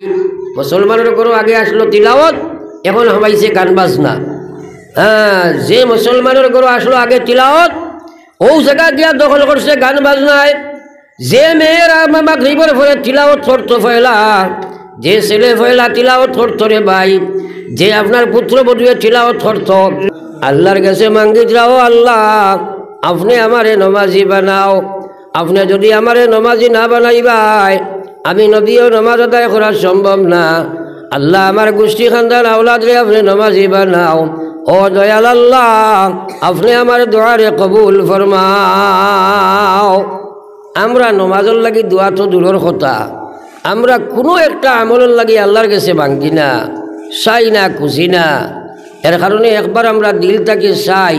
মুসলমানের ঘরও আগে আসলো তিলাওয়াত, এখন হবাইছে গান বাজনা। হ্যাঁ, যে মুসলমানের ঘরও আসলো আগে তিলাওয়াত, ও জায়গা গিয়া দখল করছে গান বাজনায়। যে মেয়েরা মাগরিবের পরে তিলাওয়াত করতো ফয়লা, যে ছেলে ফয়লা তিলাওয়াত করতো রে ভাই, যে আপনার পুত্রবধূয়ে তিলাওয়াত করতো, আল্লাহর কাছে মাঙ্গি যাও, আল্লাহ আপনি আমারে নমাজি বানাও। আপনি যদি আমারে নমাজি না বানাইবাই, আমি নবীও নমাজ আদায় করা সম্ভব না। আল্লাহ আমার গোষ্ঠী খানদান আওলাদরে আপনি নমাজি বানাও। ও দয়াল আল্লাহ, আপনি আমার দোয়ারে কবুল ফরমাও। আমরা নমাজের লাগি দোয়া তো দূরের কথা, আমরা কোনো একটা আমলের লাগি আল্লাহর কাছে ভাঙ্গি না, চাই না, খুশি না। এর কারণে একবার আমরা দিল থেকে চাই,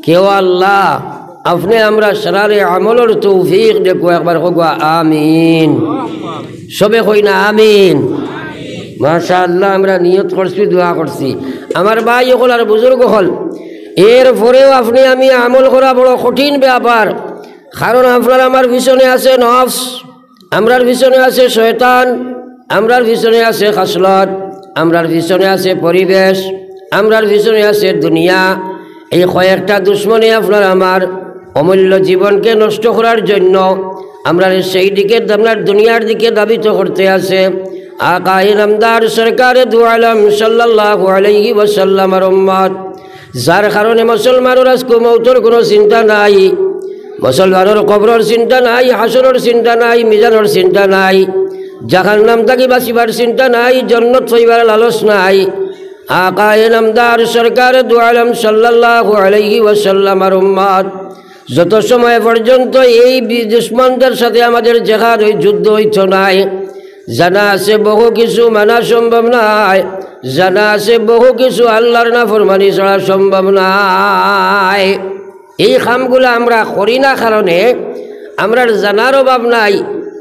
কেউ আল্লাহ আপনি আমরা সারারে আমলের তৌফিক দেখো, একবার হোক আমিন। সবে কই না আমিন। মাশাআল্লাহ, আমরা নিয়ত করছি, দোয়া করছি। আমার ভাই হল আর বুজুর্গ হল, এরপরেও আপনি আমি আমল করা বড় কঠিন ব্যাপার। কারণ আপনার আমার পিছনে আছে নফস, আমরার পিছনে আছে শয়তান, আমরার পিছনে আছে খাসলত, আমরার পিছনে আছে পরিবেশ, আমরার পিছনে আছে দুনিয়া। এই কয়েকটা দুশ্মনী আপনার আমার অমূল্য জীবনকে নষ্ট করার জন্য আমরা সেই দিকে, আপনার দুনিয়ার দিকে দাবিত করতে আছে। আকা ইনামদার সরকারে দু আলম সাল্লাল্লাহু আলাইহি ওয়াসাল্লামের উম্মত, যার কারণে মুসলমানের আজকে মৌতের কোনো চিন্তা নাই, মুসলমানের কবরের চিন্তা নাই, হাসরের চিন্তা নাই, মিজানের চিন্তা নাই, জাহান্নাম থেকে বাঁচিবার চিন্তা নাই, জান্নাত পাইবার লালস নাই। আকা ইনামদার সরকারে দু আলম সাল্লাল্লাহু আলাইহি ওয়াসাল্লামের উম্মত যত সময় পর্যন্ত এই দুশ্মনদের সাথে আমাদের জেহাদ ওই যুদ্ধ হইত নাই, জানা আছে বহু কিছু মানা সম্ভব নাই, জানা আছে বহু কিছু আল্লাহর নাফরমানি ছাড়া সম্ভব নাই। এই কামগুলো আমরা করি না কারণে আমরা জানার অভাব নাই,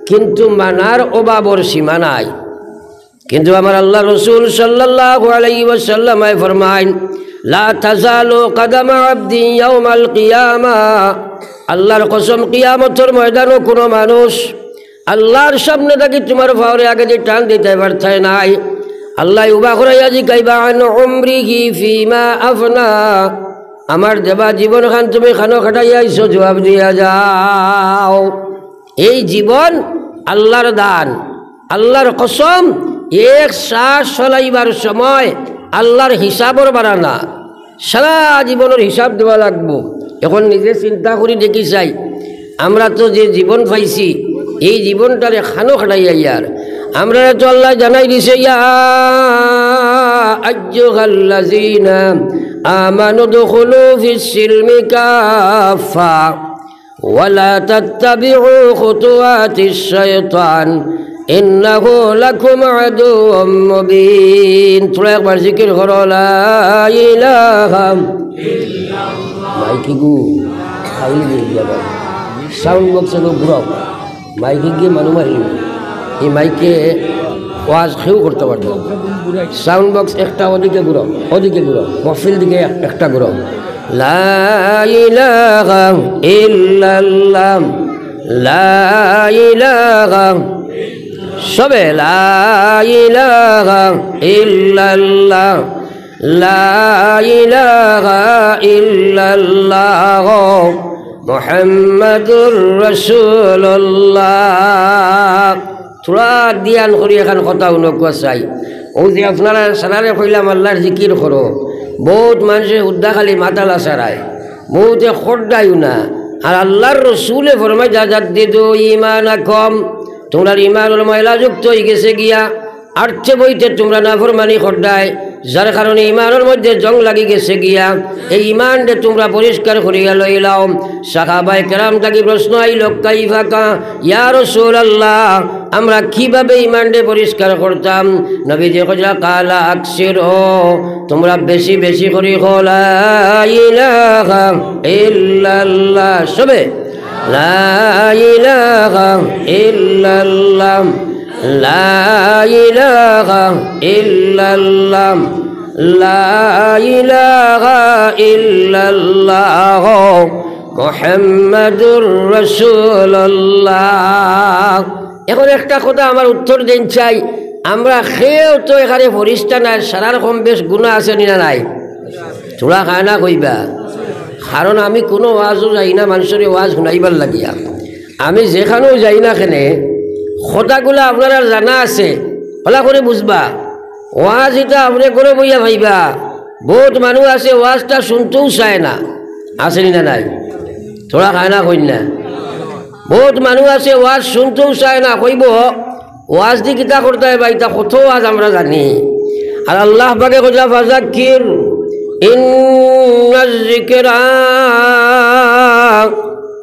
কিন্তু মানার অভাবর সীমা নাই। কিন্তু আমার আল্লাহ রসুল সাল্লাল্লাহু আলাইহি ওয়াসাল্লাম ফরমাইন, লা তাজালু কদমা আবদি ইয়াউমাল কিয়ামা, আল্লাহর কসম কিয়ামতের ময়দানে কোনো মানুষ আল্লাহর সামনে থাকি তোমার ফাওরে আগে যে টান দিতে পারছে নাই। আল্লাহ উবা করাইয়া জিজ্ঞাসা আন উমরিহি ফিমা আফনা, আমার দেবা জীবন খান তুমি খানো খাটাইয়া আইছো, জবাব দিয়া যাও। এই জীবন আল্লাহর দান, আল্লাহর কসম। এক শ্বাস চলাইবার সময় আল্লাহর হিসাবর বাড়ানা, সারা জীবনের হিসাব দেওয়া লাগবো। এখন নিজে চিন্তা করি দেখি চাই, আমরা তো যে জীবন পাইছি এই জীবনটারে খানো খাটাইয়া ইয়ার আমরা তো আল্লাহ জানাই দিছে, ইয়া আইয়ুহাল্লাযীনা আমানু দুখুলু ফিস সিলমি কাফা ওয়ালা তাত্তাবিউ খুতুওয়াতিশ শাইতান ইন্নাহু লাকুম আদুউম মুবিন। তোরা একবার জিকির করো, লা ইলাহা ইল্লাল্লাহ। মাইকি গু খাইলি দিয়া ভাই, সাউন্ড বক্স গো ঘুরাও, মাইকে গিয়ে মানুষ মারিল, এই মাইকে ওয়াজ খেয়েও করতে পারত। সাউন্ড বক্স একটা ওদিকে ঘুরাও, ওদিকে ঘুরাও, মহফিল দিকে একটা ঘুরাও। লা ইলাহা ইল্লাল্লাহ, লা ইলাহা, সবে লা ইলাহা ইল্লাল্লাহ, লা ইলাহা ইল্লাল্লাহ মুহাম্মাদুর রাসূলুল্লাহ। তোরা দিয়ান করি এখন কথা উনকুয়া চাই। ও যে আপনারা সারারে কইলাম আল্লাহর জিকির করো, বহুত মানুষে উদ্দা খালি মাতালা সারায়, বহুতে খড্ডাইও না। আর আল্লাহর রসুলে ফরমাই জাদ্দিদু ঈমানাকুম, তোমরা ইমানুল ময়লা যুক্ত হয়ে গেছে গিয়া আর্থে বইতে তোমরা নাফরমানি খড্ডায়, যার কারণে ইমানের মধ্যে জং লাগি গেছে গিয়া এই ইমানটা তোমরা পরিষ্কার করিয়া লইলাও। সাহাবায়ে কেরাম তাকে প্রশ্ন আইল, কাইফা কা ইয়া রাসূলুল্লাহ, আমরা কিভাবে ইমানটা পরিষ্কার করতাম? নবীজি কইলা, কালা আকসিরু, তোমরা বেশি বেশি করে লা ইলাহা ইল্লাল্লাহ, সবে লা ইলাহা ইল্লাল্লাহ, লা ইলাহা ইল্লাল্লাহ, লা ইলাহা ইল্লাল্লাহ মুহাম্মাদুর রাসূলুল্লাহ। এখন একটা কথা আমার উত্তর দেন চাই, আমরা খেয়েও তো এখানে ফরিস্তা নাই, সারার কম বেশ গুণা আছে না নাই? চোরা খায় না কইবা। কারণ আমি কোনো ওয়াজও যাই না মানুষের ওয়াজ শুনাইবার লাগিয়া। আমি যেখানেও যাই না কেনে কথাগুলো আপনারা জানা আছে, ওলা করে বুঝবা। ওয়াজ এটা আপনি করে বইয়া ভাইবা। বহুত মানুষ আছে ওয়াজটা শুনতেও চায় না, আছে না নাই? চোরা খায় না কই না? বহুত মানুষ আছে ওয়াজ শুনতেও চায় না, কইব ওয়াজ দি কিতা করতে হয় ভাই, তা কত ওয়াজ আমরা জানি। আর আল্লাহ পাকে কথা ফাযাক্কির ইন্নাজ যিকরা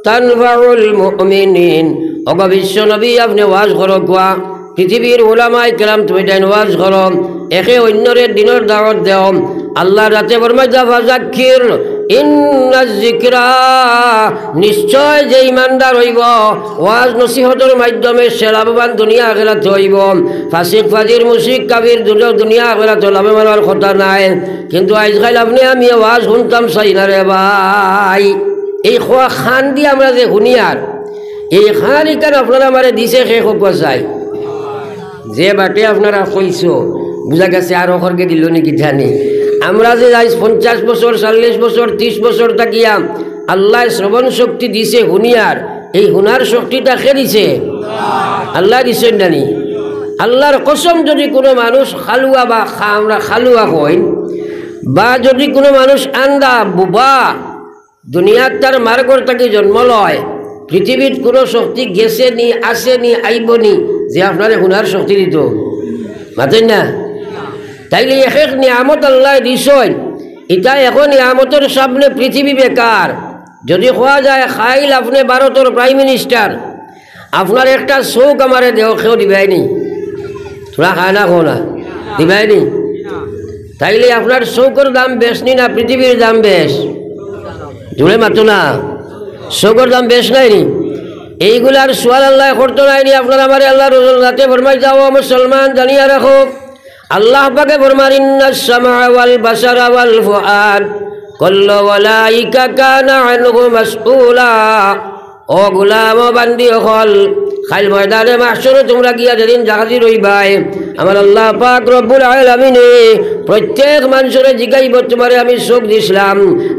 তানফাউল মুমিনিন। ওগো বিশ্ব নবী আপনি ওয়াজ করো, কোয়া পৃথিবীর উলামায়ে কেরাম তুমি তাই ওয়াজ করো, একে অন্যরে দিনের দাওয়াত দেও। আল্লাহ রাতে ফরমায় ফাযাক্কির ইন্নাজ যিকরা, নিশ্চয় যে ইমানদার হইব ওয়াজ নসিহতের মাধ্যমে সে লাভবান দুনিয়া আখিরাত হইব। ফাসিক ফাজির মুশরিক কাফির দুনিয়া আখিরাত লাভবান হওয়ার কথা নাই। কিন্তু আজকাল আপনি আমি ওয়াজ শুনতাম চাই না রে ভাই। এই খোয়া খান দিয়ে আমরা যে শুনিয়ার এই খান ইকান আপনারা আমারে দিছে শেষ হোক চাই। যে বাটে আপনারা কইছো বুঝা গেছে আর অখরকে দিল নাকি জানি। আমরা যে আজ 50 বছর 40 বছর 30 বছর থাকিয়া আল্লাহ শ্রবণ শক্তি দিছে হুনিয়ার, এই হুনার শক্তিটা কে দিছে? আল্লাহ দিছেন জানি। আল্লাহর কসম, যদি কোনো মানুষ খালুয়া বা আমরা খালুয়া হই, বা যদি কোনো মানুষ আন্দা বুবা দুনিয়ার তার মার্গর তাকে জন্ম লয়, পৃথিবীর কোনো শক্তি গেছে নি আসে নি আইব নি যে আপনার হুনার শক্তি দিত? মাতেন না? তাইলে এক এক নিয়ামত আল্লাহ দিছেন, এটা এখন নিয়ামতের সামনে পৃথিবী বেকার। যদি খোয়া যায় খাইল আপনি ভারতের প্রাইম মিনিস্টার, আপনার একটা চৌক আমারে দেহ খেয়েও দিবাইনি, তোরা খায় না খো না দিবাইনি। তাইলে আপনার চৌকের দাম বেশ নি না পৃথিবীর দাম বেশ? জুড়ে মাতো না, চৌকের দাম বেশ নাই নি? এইগুলার সোয়াল আল্লাহ করতো নাইনি আপনার আমার? আল্লাহ রসুল রাতে ফরমাই যাও মুসলমান জানিয়া রাখো, আল্লাহ পাকে ফরমান ইন্নাস সামআ ওয়াল বাসারা ওয়াল ফুআদ কুল্লু উলাইকা কানা আনহু মাসউলা। ও গোলাম ও বান্দি হল, খাইল ময়দানে মাহশরে তোমরা গিয়া যেদিন হাজির হইবাই, আমার আল্লাহ পাক রব্বুল আলামিনে প্রত্যেক মানুষের জিগাইব তোমারে আমি চোখ দিছিলাম,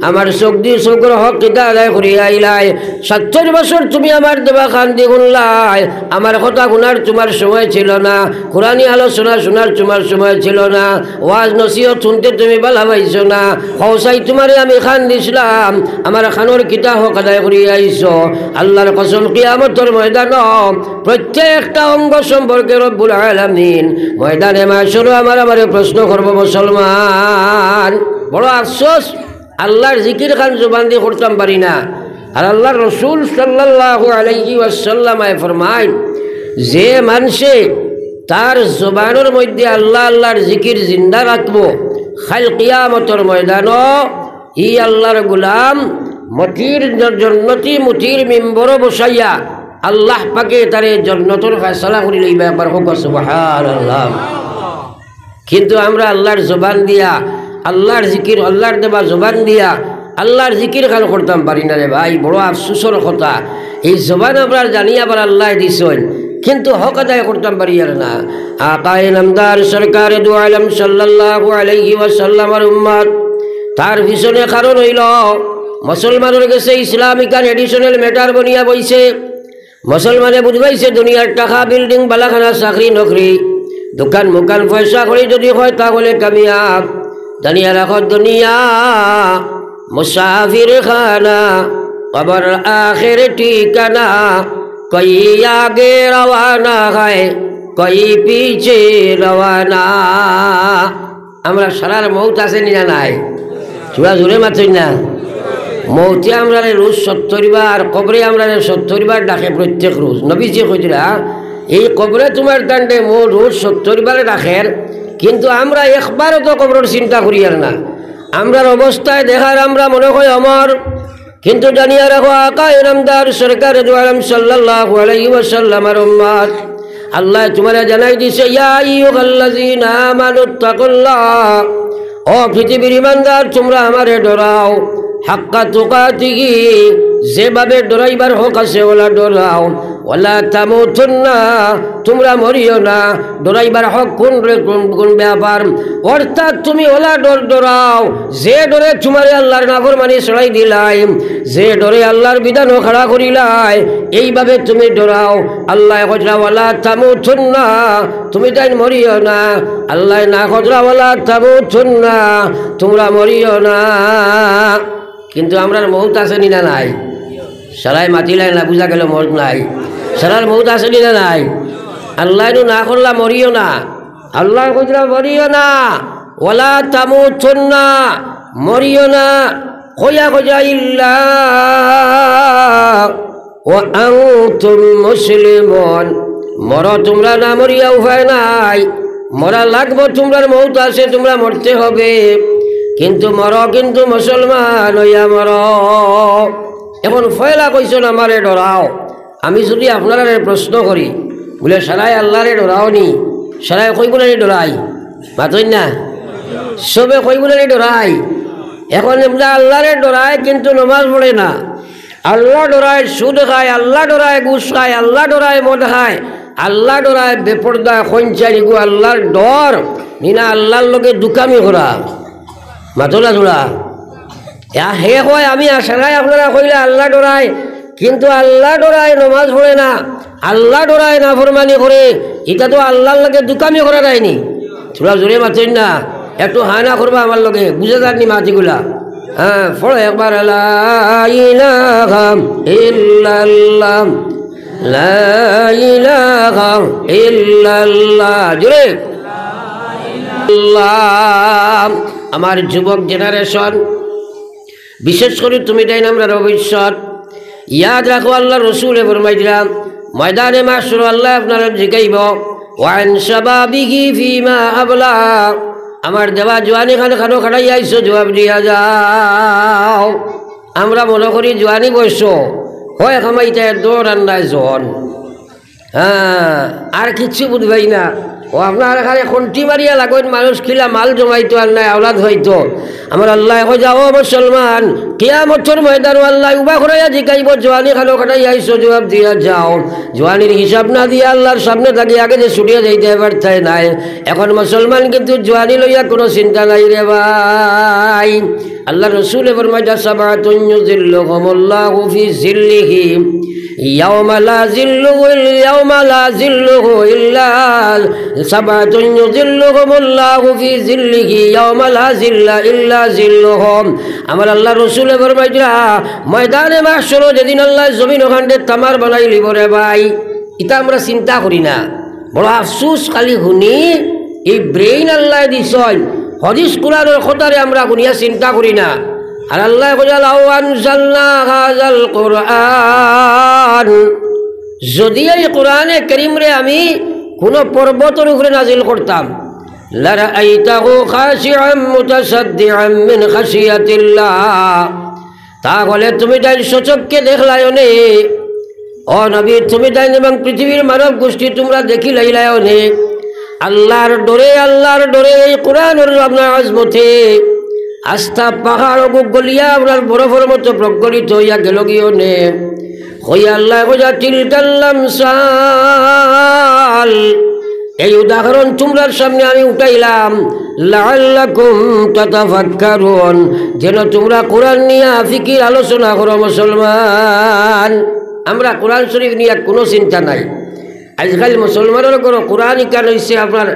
আমার চোখ দিয়ে চোখের হক কিতা আদায় করিয়া আইলাই। 70 বছর তুমি আমার দেবা খান দি শুনলাই, আমার কথা শোনার তোমার সময় ছিল না, কোরআনী আলোচনা শোনার তোমার সময় ছিল না, ওয়াজ নসিহত শুনতে তুমি বালা পাইছো না, হৌসাই তোমারে আমি খান দিছিলাম, আমার খানোর কিতা হক আদায় করিয়া আইছ। আল্লাহর কসম কিয়ামতের ময়দান প্রত্যেকটা অঙ্গ সম্পর্কে রব্বুল আলামিন ময়দানে মাশরে আমারে প্রশ্ন করব মুসলমান। বড় আফসোস, আল্লাহর জিকির খান জবান দিয়ে করতাম পারি না। আর আল্লাহর রসুল সাল্লাল্লাহু আলাইহি ওয়াসাল্লাম ফরমায়, যে মানুষে তার জবানের মধ্যে আল্লাহ আল্লাহর জিকির জিন্দা রাখবো, খাল কিয়ামতের ময়দান ই আল্লাহর গোলাম মতির জন্নতি মতির মিম্বর বসাইয়া আল্লাহ পাকে তারে জন্নতর ফয়সালা করি লইবা। একবার হোক সুবহানাল্লাহ। কিন্তু আমরা আল্লাহর জবান দিয়া আল্লাহর জিকির, আল্লাহর দেবা জবান দিয়া আল্লাহর জিকির খান করতাম পারি না রে ভাই। বড় আফসোসের কথা, এই জবান আমরা জানি আবার আল্লাহ দিছেন, কিন্তু হক আদায় করতাম পারি আর না। আকায়ে নামদার সরকার দু আলম সাল্লাল্লাহু আলাইহি ওয়াসাল্লামের উম্মত, তার পিছনে কারণ হইল মুসলমানের কাছে ইসলামিক এডিশনাল ম্যাটার বনিয়া বইছে। মুসলমানে বুঝবাইছে দুনিয়ার টাকা বিল্ডিং বালাখানা চাকরি নকরি দোকান মোকান পয়সা করে যদি হয় তাহলে কামিয়াব। জানিয়া রাখো দুনিয়া মুসাফির খানা, কবর আখির ঠিকানা, কই আগে রওয়ানা হয় কই পিছে রওয়ানা। আমরা সারার মৌত আছে না নাই? চূড়া জোরে মাত্রই না। মৌতে আমরা রোজ 70 বার, কবরে আমরা 70 বার ডাকে প্রত্যেক রোজ। নবীজি কইরা এই কবরে তোমার কাণ্ডে মো রোজ 70 বার ডাকের, কিন্তু আমরা একবারও তো কবরের চিন্তা করি আর না। আমরার অবস্থায় দেখার আমরা মনে হয় অমর, কিন্তু জানিয়া রাখো আকায়ে নামদার সরকার দু আলম সাল্লাল্লাহু আলাইহি ওয়াসাল্লামের উম্মত, আল্লাহ তোমারে জানাই দিছে ইয়া আইয়ুহাল্লাযীনা আমানুত্তাকুল্লাহ, ও পৃথিবীর ইমানদার তোমরা আমারে ডরাও, হাক্কা তুকাতিহি, যেভাবে ডরাইবার হক আছে ওলা ডরাও, ওলা তামুতুন্না তোমরা মরিও না, ডরাইবার হক কোন ব্যাপার, অর্থাৎ তুমি ওলা ডরাও যে ডরে তোমারে আল্লাহর নাফরমানি ছড়াই দিলাই, যে ডরে আল্লাহর বিধানও খাড়া করিলাই, এইভাবে তুমি ডরাও। আল্লাহ কজরা ওলা তামুতুন্না তুমি তাই মরিও না, আল্লাহ না কজরা ওলা তামুতুন্না তোমরা মরিও না। কিন্তু আমরার মৌত আছে না নাই? সারাই মাতিলাই না, বুঝা গেল মৌত নাই। সারার মৌত আছে না নাই? আল্লাহ না করলা মরিও না, আল্লাহ কজরা মরিও না, ওলা তামুতুন্না মরিও না, কয়া কজা ইল্লা ওয়া আনতুম মুসলিমুন মর তোমরা না মরিয়া উপায় নাই, মরা লাগবো, তোমরার মৌত আছে, তোমরা মরতে হবে, কিন্তু মর কিন্তু মুসলমান হইয়া মর। এখন ফয়লা কইছেন আমারে ডরাও। আমি যদি আপনারা প্রশ্ন করি বলে সারাই আল্লাহরে ডরাও নি, সারাই কইগুলারি ডরাই মাতই না, সবে কইগুলারি ডরাই। এখন আমরা আল্লাহরে ডরাই কিন্তু নমাজ পড়ে না, আল্লাহ ডরায় সুদ খায়, আল্লাহ ডরায় ঘুষ খায়, আল্লাহ ডরায় মদ খায়, আল্লাহ ডরায় বেপর্দা খঞ্চারি গু আল্লাহর ডর নিনা আল্লাহর লোকে দুকামি করা মাতলা জোড়া হে কয় আমি আশারাই আপনারা কইলে আল্লাহ ডরায়, কিন্তু আল্লাহ ডরায় নমাজ পড়ে না, আল্লাহ ডরায় নাফরমানি করে, এটা তো আল্লাহর লোকে দুকামি করা যায়নি। তোরা জোরে মাতেন না, একটু হানা করবা আমার লোকে, বুঝে যাননি মাতিগুলা। হ্যাঁ ফলো একবার লা ইলাহা ইল্লাল্লাহ লা ইলাহা ইল্লাল্লাহ জোরে আমার যুবক জেনারেশন, বিশেষ করে তুমি তাই আমরা ভবিষ্যৎ ইয়াদ রাখো। আল্লাহ রসুলে ফরমাইছিলাম ময়দানে মাশর আল্লাহ আপনারা জিগাইব ওয়ান শাবাবিহি ফিমা আবলা, আমার দেওয়া জোয়ানি খানে খানো খাটাই আইসো, জবাব দিয়া যাও। আমরা মনে করি জোয়ানি বয়স হয় খামাইতে দৌড় রান্নায় জন, হ্যাঁ আর কিচ্ছু বুঝবাই না। ও আপনার এখানে খন্টি মারিয়া লাগেন মানুষ খিলা মাল জমাইতো আর নাই আওলাদ হইতো। আমার আল্লাহ যাও মুসলমান কিয়ামতের ময়দানে আল্লাহ উবা করাইয়া জিকাইব জোয়ানি খানো খাটাই আইসো, জবাব দিয়া যাও। জোয়ানির হিসাব না দিয়ে আল্লাহর সামনে থাকি আগে যে ছুটিয়ে যাইতে পারতাই নাই। এখন মুসলমান কিন্তু জোয়ানি লইয়া কোনো চিন্তা নাই রে ভাই। আল্লাহ রসুলে ফরমাইতা সাবাতুন ইউযিল্লুহুমুল্লাহু ফি জিল্লিহি ইয়াওমা লা জিল্লুহু ইল্লা সাবাতুন ইউযিল্লুহুমুল্লাহু ফি জিল্লিহি ইয়াওমা লা জিল্লা ইল্লা জিল্লুহুম। আমার আল্লাহ রসুলে ফরমাইতা ময়দানে মাহশর যেদিন আল্লাহ জমিন ওখানে তামার বানাই লিব রে ভাই, এটা আমরা চিন্তা করি না। বড় আফসোস খালি শুনি এই ব্রেইন আল্লাহ দিছয়, হাদিস কুরআনের কথারে আমরা শুনিয়া চিন্তা করি না। আর আল্লাহ কইলা লাউ আনজালনা হাযাল কুরআন, যদি এই কোরআনে কারীম রে আমি কোন পর্বতের উপরে নাজিল করতাম, লারাআইতাহু খাশিআম মুতাসাদ্দিআম মিন খাশিয়াতিল্লাহ, তাহলে তুমি তাই সচক্ষে দেখলাই নে ও নবী, তুমি তাই এবং পৃথিবীর মানব গোষ্ঠী তোমরা দেখি লাইলাই নে আল্লাহর ডরে এই কোরআনের আপনার আজমতে আস্থা পাহাড় গলিয়া আপনার বরফের মতো প্রজ্বলিত হইয়া গেল গিয়ে নে হইয়া আল্লাহ কইয়া তিলকাল্লাম সাল, এই উদাহরণ তোমরার সামনে আমি উঠাইলাম লাআল্লাকুম তাতাফাক্কারুন, যেন তোমরা কোরআন নিয়ে ফিকির আলোচনা করো। মুসলমান আমরা কোরআন শরীফ নিয়ে কোনো চিন্তা নাই। আজকাল মুসলমানের করো কোরআন ইকান হয়েছে আপনার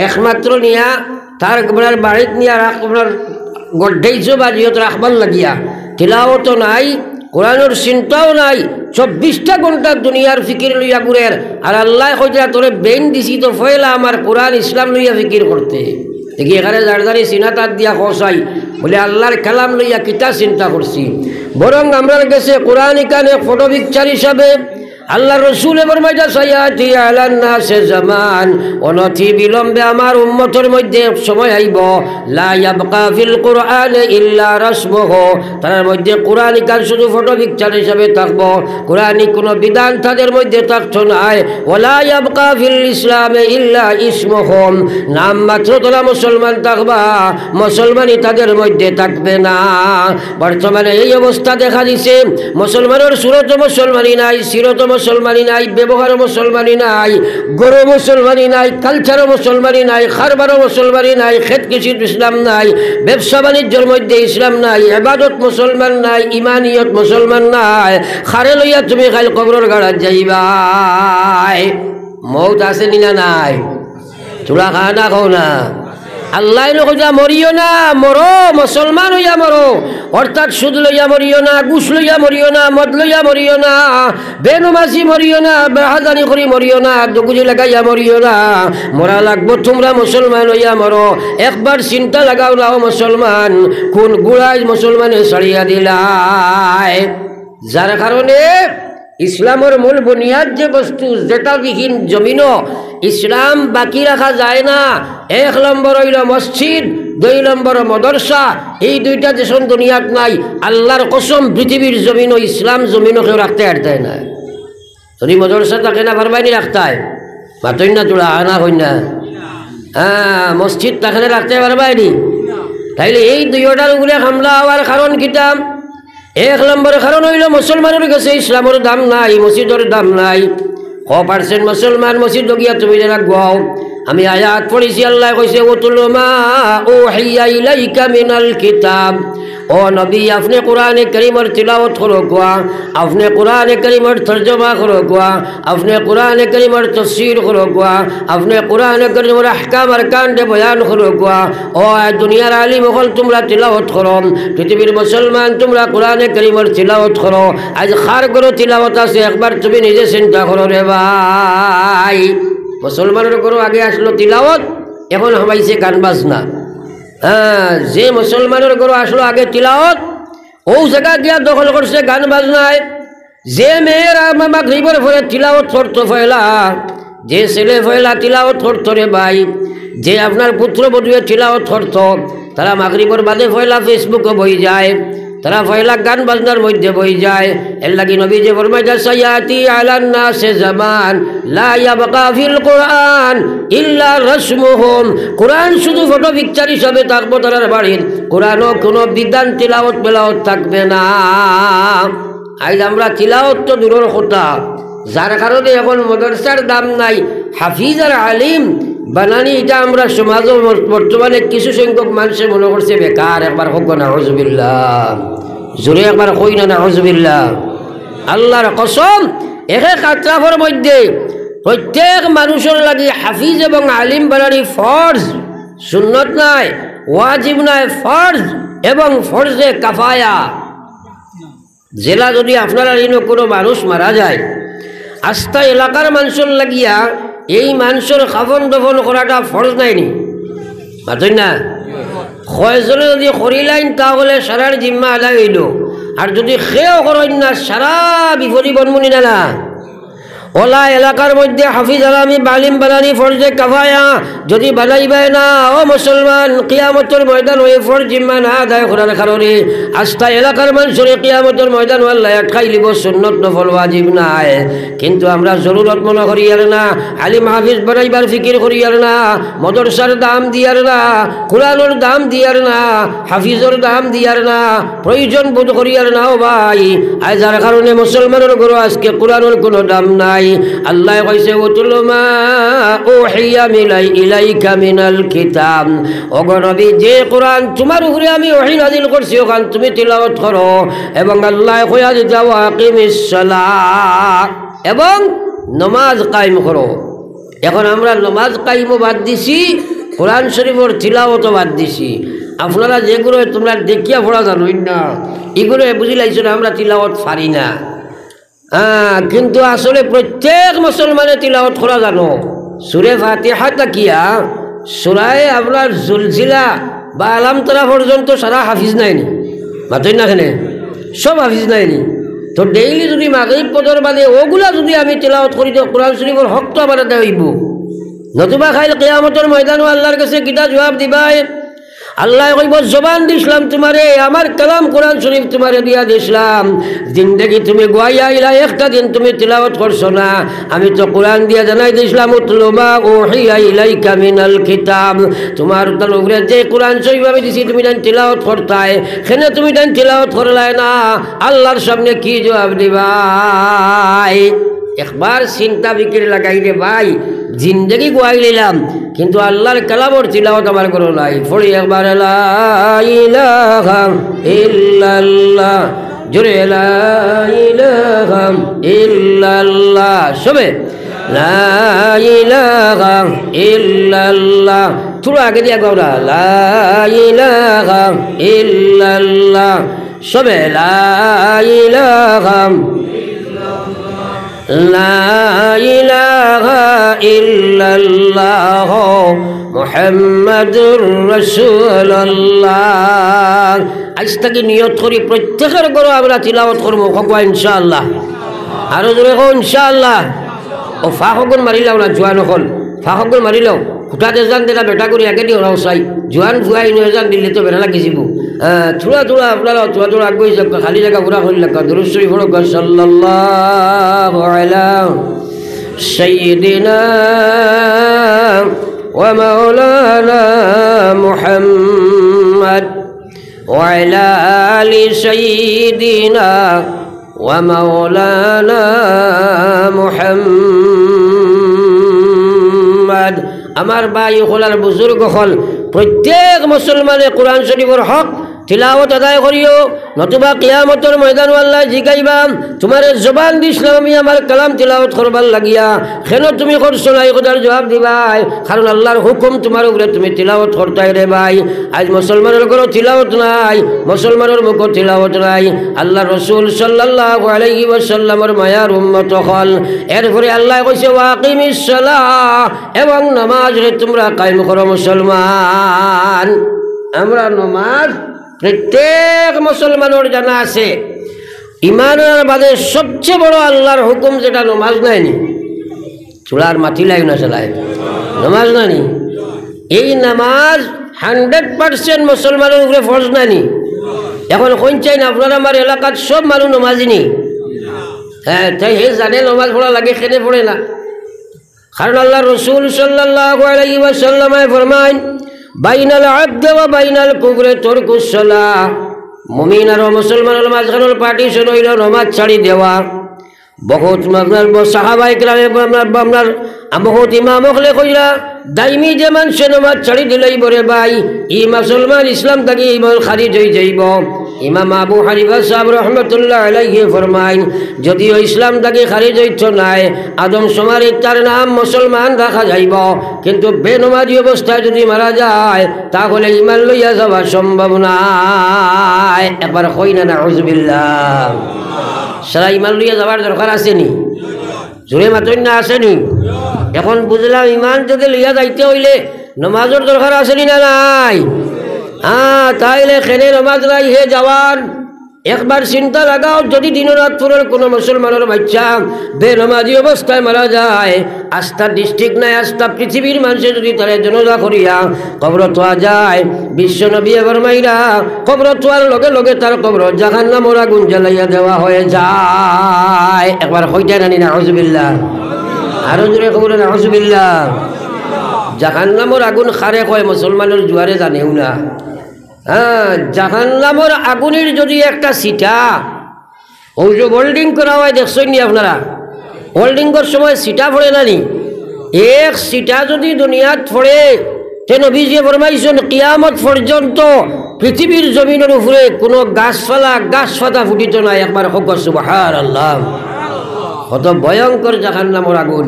একমাত্র নিয়া তার আপনার বাড়িত নিয়ে আপনার গড্ডাইছ বা জিহত রাখবার লাগিয়া, তিলাওয়াত নাই, কোরআনের চিন্তাও নাই, 24টা ঘন্টা দুনিয়ার ফিকির লইয়া ঘুরের। আর আল্লাহ কইরা তোরে বেন দিছি তো ফয়লা আমার কোরআন ইসলাম লইয়া ফিকির করতে। দেখি এখানে জারদারি সিনাতার দিয়া খসাই বলে আল্লাহর কালাম লইয়া কিতা চিন্তা করছি। বরং আমরা গেছে কোরআন ইকানে ফটো পিকচার হিসাবে আল্লাহ রসুল ফরমাইতা সায়াতি আলান নাসে জামান, অনতি বিলম্বে আমার উম্মতের মধ্যে সময় আইব লা ইয়াবকা ফিল কুরআন ইল্লা রাসমুহু, তার মধ্যে কুরআনিকার শুধু ফটো পিকচার হিসাবে থাকবো, কুরআনিক কোনো বিধান তাদের মধ্যে থাকতো নাই। ওয়ালা ইয়াবকা ফিল ইসলামে ইল্লা ইসমুহুম, নাম মাত্র তোরা মুসলমান থাকবা, মুসলমানই তাদের মধ্যে থাকবে না। বর্তমানে এই অবস্থা দেখা দিছে, মুসলমানের সুরত মুসলমানি নাই, সিরত মুসলমানি নাই, ব্যবহার মুসলমানি নাই, গরু মুসলমানি নাই, কালচার মুসলমানি নাই, খারবার মুসলমানি নাই, খেত কৃষির ইসলাম নাই, ব্যবসা বাণিজ্যের মধ্যে ইসলাম নাই, ইবাদত মুসলমান নাই, ইমানিয়ত মুসলমান নাই। খারে লইয়া তুমি খালি কবরের গাড়াত যাইবাই, মৌত আছে না নাই? চূড়া খা না খাও না? আল্লাহ কইয়া মরিও না, মরো মুসলমান হইয়া মরো, অর্থাৎ সুদ লইয়া মরিও না, ঘুষ লইয়া মরিও না, মদ লইয়া মরিও না, বেনমাজি মরিও না, বেহাজানি করি মরিও না, দুগুজি লাগাইয়া মরিও না। মরা লাগবো তোমরা মুসলমান হইয়া মরো। একবার চিন্তা লাগাও না মুসলমান, কোন গুড়াই মুসলমানে ছাড়িয়া দিলাই। যার কারণে ইসলামের মূল বুনিয়াদ যে বস্তু, যেটা বিহীন জমিনও ইসলাম বাকি রাখা যায় না। 1 নম্বর হইল মসজিদ, 2 নম্বর মদরসা। এই দুইটা যেসব দুনিয়াত নাই, আল্লাহর কসম পৃথিবীর জমিনও ইসলাম জমিনও কেউ রাখতে পারতায় না। যদি মদরসা থাকে না পারবাইনি রাখতায়, মাতই না তোলা আনা হই না। হ্যাঁ, মসজিদ তাকে রাখতে পারবাইনি। তাইলে এই দুইটার উপরে হামলা হওয়ার কারণ কিতাম? 1 নম্বর কারণ হইল মুসলমানের কাছে ইসলামের দাম নাই, মসজিদের দাম নাই। 100% মুসলমান মসজিদ গিয়া তুমি রাখবাও। আমি আয়াত পড়েছি, আল্লাহ কইছে উতলু মা উহিয়া ইলাইকা মিনাল কিতাব। ও নবী, আপনি কোরআনে কারীমের তিলাওয়াত করো কোয়া, আপনি কোরআনে কারীমের তরজমা করো কোয়া, আপনি কোরআনে কারীমের তাফসীর করো কোয়া, আপনি কোরআনে কারীমের আহকাম আরকান দে বয়ান করো কোয়া। ও দুনিয়ার আলিম হল তোমরা তিলাওয়াত করো, পৃথিবীর মুসলমান তোমরা কোরআনে কারীমের তিলাওয়াত করো। আজ খার করো তিলাওয়াত আছে, একবার তুমি নিজে চিন্তা করো রে ভাই। মুসলমানের করো আগে আসলো তিলাওয়াত, এখন হবাইছে গান বাজনা। হ্যাঁ, যে মুসলমানের ঘর আসলো আগে তিলাওয়াত, ও জায়গা দিয়া দখল করছে গান বাজনায়। যে মেয়েরা মাগরিবের পরে তিলাওয়াত করতো ফয়লা, যে ছেলে ফয়লা তিলাওয়াত করতো রে ভাই, যে আপনার পুত্রবধূয়ে তিলাওয়াত করতো, তারা মাগরিবের বাদে ফয়লা ফেসবুকে বই যায়, তারা ফয়লা গান বাজনার মধ্যে বই যায়। এর লাগি নবী যে ফরমাইয়া সায়াতি আলান নাসে জামান লা ইয়াবকা ফিল কুরআন ইল্লা রাসমুহুম, কুরআন শুধু ফটো পিকচার হিসাবে থাকবো তার বাড়ির, কুরআনও কোনো বিধান তিলাওয়াত বেলাওয়াত থাকবে না। আজ আমরা তিলাওয়াত তো দূরের কথা, যার কারণে এখন মাদ্রাসার দাম নাই, হাফিজ আর আলিম বানানি এটা আমরা সমাজ বর্তমানে কিছু সংখ্যক মানুষের মনে করছে বেকার। একবার হোক না নাউজুবিল্লাহ, জোরে একবার কই না নাউজুবিল্লাহ। আল্লাহর কসম, একে কাতরাফের মধ্যে প্রত্যেক মানুষের লাগি হাফিজ এবং আলিম বানানি ফরজ, সুন্নত নাই, ওয়াজিব নাই, ফরজ এবং ফরজে কাফায়া। জেলা যদি আপনারা কোনো মানুষ মারা যায়, আস্থা এলাকার মানুষের লাগিয়া এই মানুষের খাফন দফন করাটা ফরজ নাইনি, মাতই না? কয়জনে যদি করিলাইন তাহলে সারার জিম্মা আদায় হইল, আর যদি সেও করেন না সারা বিপদী বনমুনি না। ওলা এলাকার মধ্যে হাফিজ আলামি বালিম বানানি ফরজে কাফায়া যদি বানাইবাই না, ও মুসলমান কিয়ামতের ময়দান হয়ে ফরজ জিম্মা না আদায় করার কারণে আস্থা এলাকার মানুষের কিয়ামতের ময়দান আল্লাহ আটকাই লিব, সুন্নত নফল ওয়াজিব নাই। কিন্তু আমরা জরুরত মনে করি আর না, আলিম হাফিজ বানাইবার ফিকির করি আর না, মদরসার দাম দিয়ার না, কোরআনের দাম দিয়ার না, হাফিজের দাম দিয়ার না, প্রয়োজন বোধ করি আর না। ও ভাই, আজ যার কারণে মুসলমানের ঘরে আজকে কোরআনের কোনো দাম নাই। আল্লাহ কইছে উতলু মা উহিয়া ইলাইকা মিনাল কিতাব, ওগো নবী, যে কোরআন তোমার উপরে আমি ওহী নাযিল করছি ওখান তুমি তিলাওয়াত করো। এবং আল্লাহ কইয়া দিতা ওয়াকিমিস সালাত, এবং নামাজ কায়েম করো। এখন আমরা নামাজ কায়েমও বাদ দিছি, কোরআন শরীফের তিলাওয়াতও বাদ দিছি। আপনারা যেগুলো তোমরা দেখিয়া পড়া জানোই না, এগুলো বুঝি লাইছো না আমরা তিলাওয়াত পারি না। কিন্তু আসলে প্রত্যেক মুসলমানে তিলাওয়াত করা জানো। সূরা ফাতিহা তাকিয়া সূরায়ে আপনার জুলজিলা বা আলাম তারা পর্যন্ত সারা হাফিজ নাইনি, মাতই না, এখানে সব হাফিজ নাইনি। তো ডেইলি যদি মাগরিব পদর বাদে ওগুলা যদি আমি তেলাওয়াত করি তো কোরআন শরীফের হক তো আমার দেওয়া হইব নতুবা খাইল কিয়ামতের ময়দানও আল্লাহর কাছে কিতা জবাব দিবাই আল্লাহ কইব জবান দিছিলাম তোমারে আমার কালাম কোরআন শরীফ তোমারে দিয়া দিছিলাম জিন্দেগি তুমি গোয়াইয়া আইলা একটা দিন তুমি তিলাওয়াত করছো না আমি তো কোরআন দিয়া জানাই দিছিলাম উতলুমা উহিয়া ইলাইকা মিনাল কিতাব তোমার উপরে যে কোরআন শরীফ আমি দিছি তুমি তাই তিলাওয়াত করতাই সেনে তুমি তাই তিলাওয়াত করলাই না আল্লাহর সামনে কি জবাব দিবাই একবার চিন্তা বিক্রি লাগাই রে ভাই জিন্দগি গোয়াই নিলাম কিন্তু আল্লাহর কালামর তিলাওয়াত আমার করো নাই পড়ি একবার লা ইলাহা ইল্লাল্লাহ জোরে লা ইলাহা ইল্লাল্লাহ সবে লা ইলাহা ইল্লাল্লাহ থোড়া আগে দিয়া গৌরা লা ইলাহা ইল্লাল্লাহ সবে লা ইলাহা লা ইলাহা ইল্লাল্লাহ মুহাম্মাদুর রাসূলুল্লাহ আজ থেকে নিয়ত করি প্রত্যেকের ঘরে আমরা তিলাওয়াত করব কবা ইনশাআল্লাহ আর জোরে কও ইনশাআল্লাহ ও ফাহগুন মারিলাও না জোয়ান হল ফাহগুন মারিলাও খুঁটাতে যান দেনা বেটা করি একে দিয়ে ওরাও চাই জোয়ান জুয়াই নিয়ে যান দিল্লি তো বেড়া লাগি যাব থোড়া থোড়া আপনারা থোড়া থোড়া আগে যাক খালি জায়গা ঘোরা করি লাগা দুরূদ শরীফ পড়ো সাল্লাল্লাহু আলা সাইয়্যিদিনা ওয়া মাওলানা মুহাম্মদ ওয়া আলা আলি সাইয়্যিদিনা ওয়া মাওলানা মুহাম্মদ আমার ভাই হলার বুজুর্গ হল প্রত্যেক মুসলমানে কোরআন শরীফের হক তিলাওয়াত আদায় করিও নতুবা কিয়ামতের ময়দান আল্লাহ জিগাইবা তোমার জবান দিছিলাম আমি আমার কালাম তিলাওয়াত করবার লাগিয়া কেন তুমি করছো না এই কথার জবাব দিবাই কারণ আল্লাহর হুকুম তোমার উপরে তুমি তিলাওয়াত করতাই রে ভাই আজ মুসলমানের কোনো তিলাওয়াত নাই মুসলমানের মুখ তিলাওয়াত নাই আল্লাহ রসুল সাল্লাল্লাহু আলাইহি ওয়াসাল্লামের মায়ার উম্মত হল এরপরে আল্লাহ কইছে ওয়াকিমিস সালাহ এবং নামাজ রে তোমরা কায়েম করো মুসলমান আমরা নামাজ প্রত্যেক মুসলমানের জানা আছে ইমানের বাদে সবচেয়ে বড় আল্লাহর হুকুম যেটা নামাজ নাইনি চুলার মাটি লাগে না চালায় নামাজ নানি এই নামাজ 100% মুসলমানের উপরে ফরজ নানি এখন কোন চাই না আপনারা আমার এলাকার সব মানুষ নামাজি নি হ্যাঁ তাই হে জানে নামাজ পড়া লাগে খেতে পড়ে না কারণ আল্লাহ রসুল সাল্লাল্লাহু আলাইহি ওয়াসাল্লাম ফরমান বাইনাল আবদ ওয়া বাইনাল কুফরি তারকুস সালাহ মুমিন আর মুসলমানের মাঝখানের পার্টিশন হইল নামাজ ছাড়ি দেওয়া বহুত আপনার সাহাবায়ে কেরামে আপনার বহুত ইমাম হলে কইরা দাইমি যে মানুষ নামাজ ছাড়ি দিলেই বরে ভাই ই মুসলমান ইসলাম থেকে ইমান খারিজ হয়ে যাইব ইমাম আবু হানিফা সাহেব রহমতুল্লাহ আলাইহি ফরমাইন যদিও ইসলাম থেকে খারিজ হইত নাই আদম সমারি তার নাম মুসলমান রাখা যাইব কিন্তু বেনমাজি অবস্থায় যদি মারা যায় তাহলে ইমান লইয়া যাওয়া সম্ভব নাই একবার কই না নাউযুবিল্লাহ সারা ইমান লইয়া যাওয়ার দরকার আসেনি জোরে মাতই না আসেনি এখন বুঝলাম ইমান যদি লইয়া যাইতে হইলে নামাজের দরকার আসেনি না নাই হ্যাঁ তাইলে খেলে নামাজ নাই হে জওয়ান একবার চিন্তা লাগাও যদি দিন রাত পুরের কোনো মুসলমানের বাচ্চা বেনমাজি অবস্থায় মারা যায় আস্থা ডিস্ট্রিক্ট নাই আস্থা পৃথিবীর মানুষে যদি তারা জনজা করিয়া কবর তোয়া যায় বিশ্ব নবী ফরমাইরা কবর তোয়ার লগে লগে তার কবর জাহান্নামের আগুন জ্বালাইয়া দেওয়া হয়ে যায় একবার হইতে নানি নাউযুবিল্লাহ আরো জোরে কবর নাউযুবিল্লাহ জাহান্নামের আগুন খারে কয় মুসলমানের জুয়ারে জানেও না হ্যাঁ জাহান্নামের আগুনের যদি একটা সিটা ওই যে হোল্ডিং করা হয় দেখছেন নি আপনারা হোল্ডিংয়ের সময় সিটা পড়ে নানি এক সিটা যদি দুনিয়াত পড়ে তে নবীজি ফরমাইছেন কিয়ামত পর্যন্ত পৃথিবীর জমিনের উপরে কোনো গাছপাতা ফুটিত নাই একবার হোক সুবহানাল্লাহ কত ভয়ঙ্কর জাহান্নামের আগুন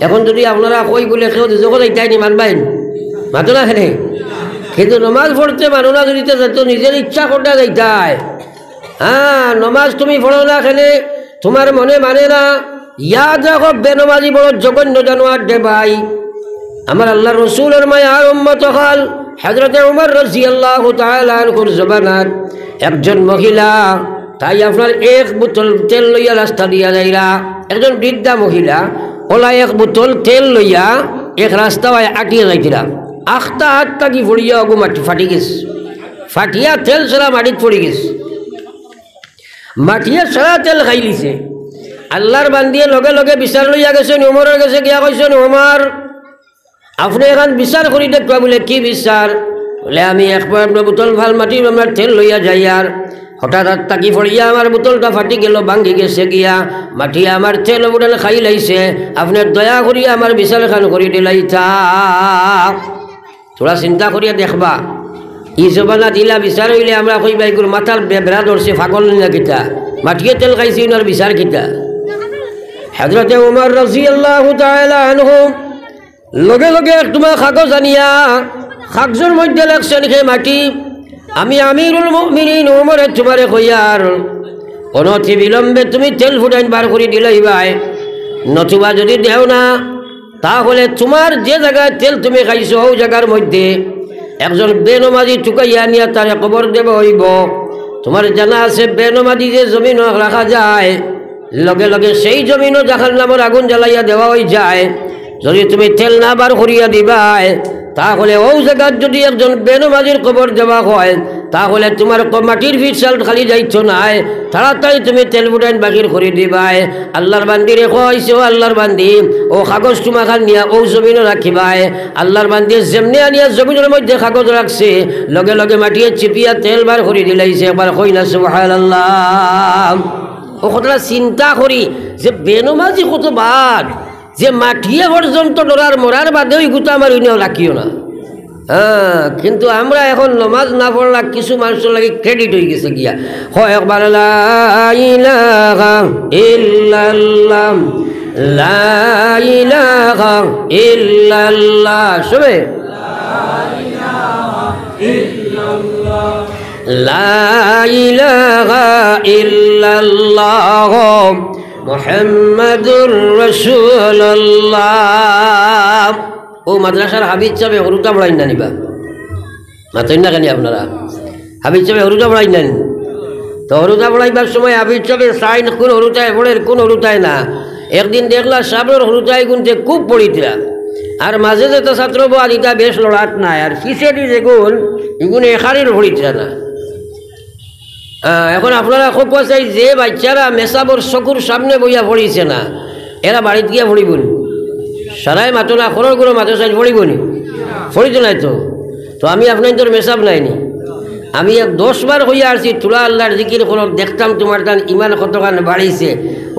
এখন যদি আপনারা কই বলে কেউ জগৎ এইটাই নি মানবেন মাতো না খেলে কিন্তু নমাজ পড়তে মানুষ না যদি তো নিজের ইচ্ছা করতে যাইতায় হ্যাঁ নমাজ তুমি পড়ো না খেলে তোমার মনে মানে না ইয়াদ রাখো বেনমাজি বড় জঘন্য জানোয়ার দে ভাই আমার আল্লাহ রসুলের মায়ার উম্মত হল হযরত উমর রাদিয়াল্লাহু তাআলা আনহুর জবানাত একজন মহিলা তাই আপনার এক বোতল তেল লইয়া রাস্তা দিয়া যাইরা একজন বৃদ্ধা মহিলা ওলা এক বোতল তেল লইয়া এক রাস্তা আটিয়া যাইতিরা আখটা হাত তাকি ফড়িয়া অগু মাটি ফাটি গেছে ফাটিয়া তেল সারা মাটিত পড়ি গেছে মাটিয়া সারা তেল খাই লিছে আল্লাহর বান্দিয়ে লগে লগে বিচার লইয়া গেছেন ওমরের কাছে গিয়া কইছেন ওমর আপনি এখন বিচার করি দেখবা বলে কি বিচার বলে আমি একবার বোতল ভাল মাটি আমার তেল লইয়া যাই আর হঠাৎ হাত তাকি ফড়িয়া আমার বোতলটা ফাটি গেল ভাঙ্গি গেছে গিয়া মাটি আমার তেল বোতল খাই লাইছে আপনি দয়া করিয়া আমার বিচার খান করি দিলাইতা তোরা চিন্তা করিয়া দেখবা ই জবানা দিলা বিচার হইলে আমরা কইবা এগুলো মাথার বেড়া ধরছে ফাগল না কিতা মাটিয়ে তেল খাইছে ইনার বিচার কিতা হযরতে ওমর রাদিয়াল্লাহু তাআলা আনহু লগে লগে তোমার কাগজ আনিয়া কাগজের মধ্যে লেখছেন হে মাটি আমি আমিরুল মুমিনিন ওমরে তোমারে কইয়ার অনতি বিলম্বে তুমি তেল ফুটাইন বার করে দিলাই ভাই নতুবা যদি দেও না তাহলে তোমার যে জায়গায় তেল তুমি খাইছো ওই জায়গার মধ্যে একজন বেনমাজি টুকাইয়া নিয়া তারে কবর দেব হইব তোমার জানা আছে বেনমাজি যে জমিন রাখা যায় লগে লগে সেই জমিনও জাহান্নামের আগুন জ্বালাইয়া দেওয়া হয়ে যায় যদি তুমি তেল না বার করিয়া দিবাই তাহলে ওই জায়গার যদি একজন বেনমাজির কবর দেওয়া হয় তাহলে তোমার মাটির ফিসাল খালি যাইছো নাই তাড়াতাড়ি তুমি তেল বুটাইন বাকির করে দিবাই আল্লাহর বান্দিরে কইছে ও আল্লাহর বান্দি ও কাগজ তোমাখান নিয়া ও জমিনও রাখিবাই আল্লাহর বান্দি যেমনি আনিয়া জমিনের মধ্যে কাগজ রাখছে লগে লগে মাটিয়ে চিপিয়া তেল বার করে দিলাইছে একবার কই না সুবহানাল্লাহ ও কতটা চিন্তা করি যে বেনমাজি কত বাদ যে মাটিয়ে পর্যন্ত ডরার মরার বাদে ওই গুতা আমার উনিও রাখিও না হ্যাঁ কিন্তু আমরা এখন নমাজ না পড়লা কিছু মানুষের লাগে ক্রেডিট হয়ে গেছে গিয়া হয় একবার লা ইলাহা ইল্লাল্লাহ লা ইলাহা ইল্লাল্লাহ সবে লা ইলাহা ইল্লাল্লাহ মুহাম্মাদুর রাসূলুল্লাহ ও মাদ্রাসার হাবিজ সাহেব হরুটা পড়াই না নিবা মাতই না কেন আপনারা হাবিজ সাহেব হরুটা পড়াই না তো হরুটা পড়াইবার সময় হাবিজ সাহেব সাইন কোন হরুটায় পড়ে কোন হরুটায় না একদিন দেখলা সাবর হরুটায় গুনতে খুব পড়িতরা আর মাঝে যে তো ছাত্র বাদিটা বেশ লড়াত নাই আর ফিসেডি যেগুন এগুলো এখারির পড়িতরা না এখন আপনারা খুব চাই যে বাচ্চারা মেসাবর চকুর সামনে বইয়া পড়িছে না এরা বাড়িত গিয়া পড়িব সারাই মাতো না খরর করে মাতো চাই পড়িব নি পড়িত নাই তো আমি আপনার তোর মেসাব নাইনি আমি 10 বার হইয়া আসছি তুলা আল্লাহর জিকির করো দেখতাম তোমার টান ইমান কতখান বাড়িছে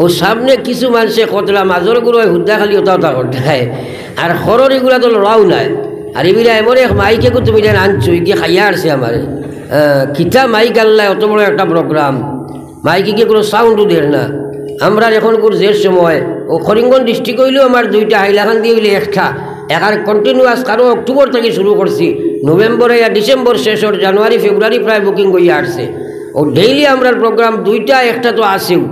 ও সামনে কিছু মানুষে কতলা মাজর গুলো হুদ্দা খালি ওটা ওটা করতেয় আর খরর এগুলা তো লড়াও নাই আর এগুলা এমন এক মাইকে তুমি যেন আনছো গিয়ে খাইয়া আসছে আমার কিতা মাইক আল্লাহ অত বড় একটা প্রোগ্রাম মাইকে গিয়ে কোনো সাউন্ডও দেয় না আমরা এখন যে সময় ও করিমগঞ্জ ডিস্ট্রিক্ট হইলেও আমার 2টা হাইলাখান দিয়ে হইলে একটা একার কন্টিনিউয়াস কারো অক্টোবর থেকে শুরু করছি নভেম্বরে ডিসেম্বর শেষর জানুয়ারি ফেব্রুয়ারি প্রায় বুকিং হইয়া আসছে ও ডেইলি আমরা প্রোগ্রাম 2টা একটা তো আসেও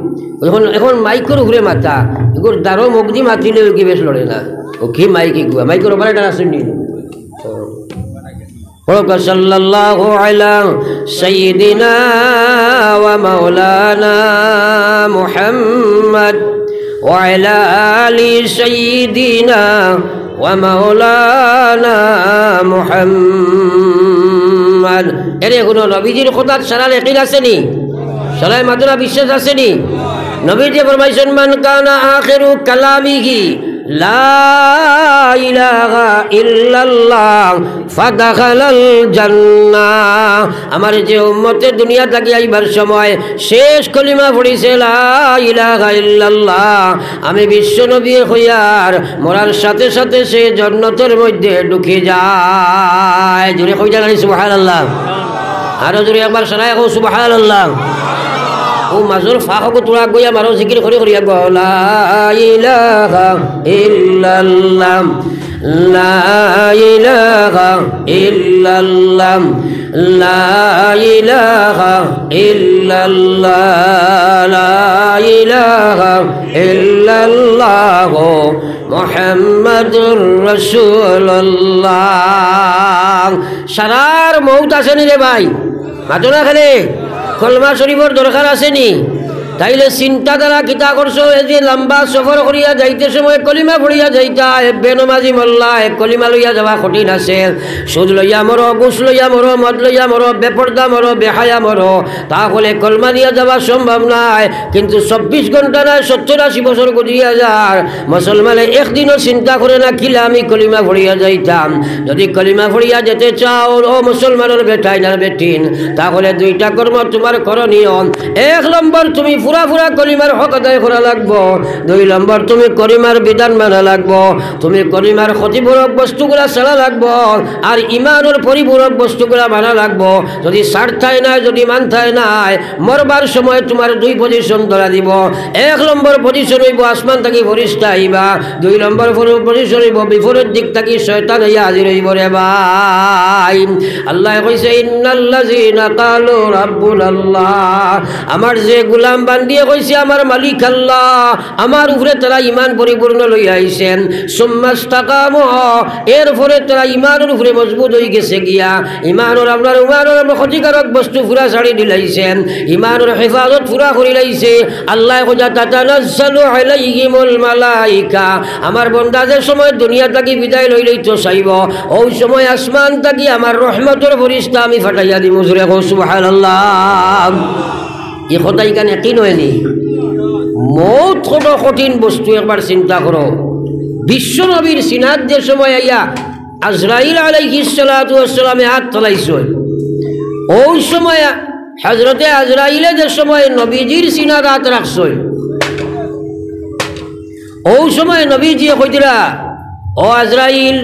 এখন মাইকের ঘুরে মাথা এগুলো দারো মগজি মাতিলে কি বেশ লড়ে না ও কি মাইকে গুয়া মাইকের অপারেটার আসেনি সাল্লাল্লাহু আলা সাইয়্যিদিনা ওয়া মাওলানা মুহাম্মদ ওয়া আলা আলি সাইয়্যিদিনা ওয়া মাওলানা মুহাম্মদ এরে কোন নবীজির খোদাত সারা ইয়াকিন আসেনি সারাই মাদুরা বিশ্বাস আসেনি নবীজি ফরমাইছেন মান কানা আখিরু কালামিহি লা ইলাহা ইল্লাল্লাহ ফাদাখালাল জান্নাহ আমার যে উম্মতে দুনিয়া থেকে আইবার সময় শেষ কলিমা পড়িছে লা ইলাহা ইল্লাল্লাহ আমি বিশ্ব নবী হইয়ার মরার সাথে সাথে সে জান্নাতের মধ্যে ঢুকে যায় জোরে কই জানি সুবহানাল্লাহ আরো জোরে একবার শোনায় কও সুবহানাল্লাহ ও মাজুর ফাঁকো তোরা গইয়া মারো জিকির করে করিয়া গো লা ইলাহা ইল্লাল্লাহ লা ইলাহা ইল্লাল্লাহ লা ইলাহা ইল্লাল্লাহ লা ইলাহা ইল্লাল্লাহ মুহাম্মাদুর রাসূলুল্লাহ সারার মউত আসেনি রে ভাই মাতো না খালি কলমা শরীফর দরকার আছে নি? তাইলে চিন্তা দ্বারা কিতা করছো, এই যে লম্বা সফর করিয়া যাইতে সময় কলিমা পড়িয়া যাইতা, বেনমাজি মোল্লা কলিমা লইয়া যাওয়া কঠিন আছে। সুদ লইয়া মরো, ঘুষ লইয়া মরো, মদ লইয়া মরো, বেপর্দা মরো, বেহায়া মরো, তাহলে কলমা নিয়ে যাওয়া সম্ভব নয়। কিন্তু 24 ঘন্টা নয়, 70-80 বছর গড়িয়া যার মুসলমানে একদিনও চিন্তা করে না কিলা আমি কলিমা পড়িয়া যাইতাম। যদি কলিমা পড়িয়া যেতে চাও ও মুসলমানের বেটাই না বেটিন, তাহলে 2টা কর্ম তোমার করণীয়। 1 নম্বর, তুমি পুরা পুরা কলিমার হক আদায় করা লাগবো। 2 নম্বর, তুমি কলিমার বিধান মানা লাগবো। তুমি কলিমার ক্ষতিপূরক বস্তুগুলা ছাড়া লাগবো, আর ইমানের পরিপূরক বস্তুগুলা মানা লাগবো। যদি ছাড়তাই নাই, যদি মানতাই নাই, মরবার সময় তোমার 2 পজিশন ধরা দিব। 1 নম্বর পজিশন হইব আসমান থাকি ফরিস্তা আইবা। 2 নম্বর পজিশন হইব বিপরীত দিক থাকি শয়তান আইয়া হাজির হইব রে ভাই। আল্লাহ কইছে ইন্নাল্লাযিনা ক্বালু রাব্বুনাল্লাহ, আমার যে গোলাম বান্দিয়ে কইছে আমার মালিক আল্লাহ, আমার উপরে তারা ইমান পরিপূর্ণ লইয়া আইছেন। সুম্মাস্তাকামু, এরপরে তারা ইমানের উপরে মজবুত হয়ে গেছে গিয়া, ইমানের আপনার ক্ষতিকারক বস্তু পুরা ছাড়ি দিলাইছেন, ইমানের হেফাজত পুরা করি লাইছে। আল্লাহ কইয়া তাতানাজ্জালু আলাইহিমুল মালাইকা, আমার বান্দা যে সময় দুনিয়া থাকি বিদায় লই লইতো চাইব, ওই সময় আসমান থাকি আমার রহমতের ফরিস্তা আমি ফাটাইয়া দিমু। জোরে কও সুবহানাল্লাহ। এই কথা এখানে কি নয়নি? মৌত কত কঠিন বস্তু, একবার চিন্তা করো। বিশ্ব নবীর সিনাত যে সময় আইয়া আজরাইল আলাইহিস সালাতু ওয়াস সালামে হাত তোলাইছে, ওই সময় হযরতে আজরাইলে যে সময় নবীজির সিনাত হাত রাখছে, ওই সময় নবীজি কইতিরা, ও আজরাইল,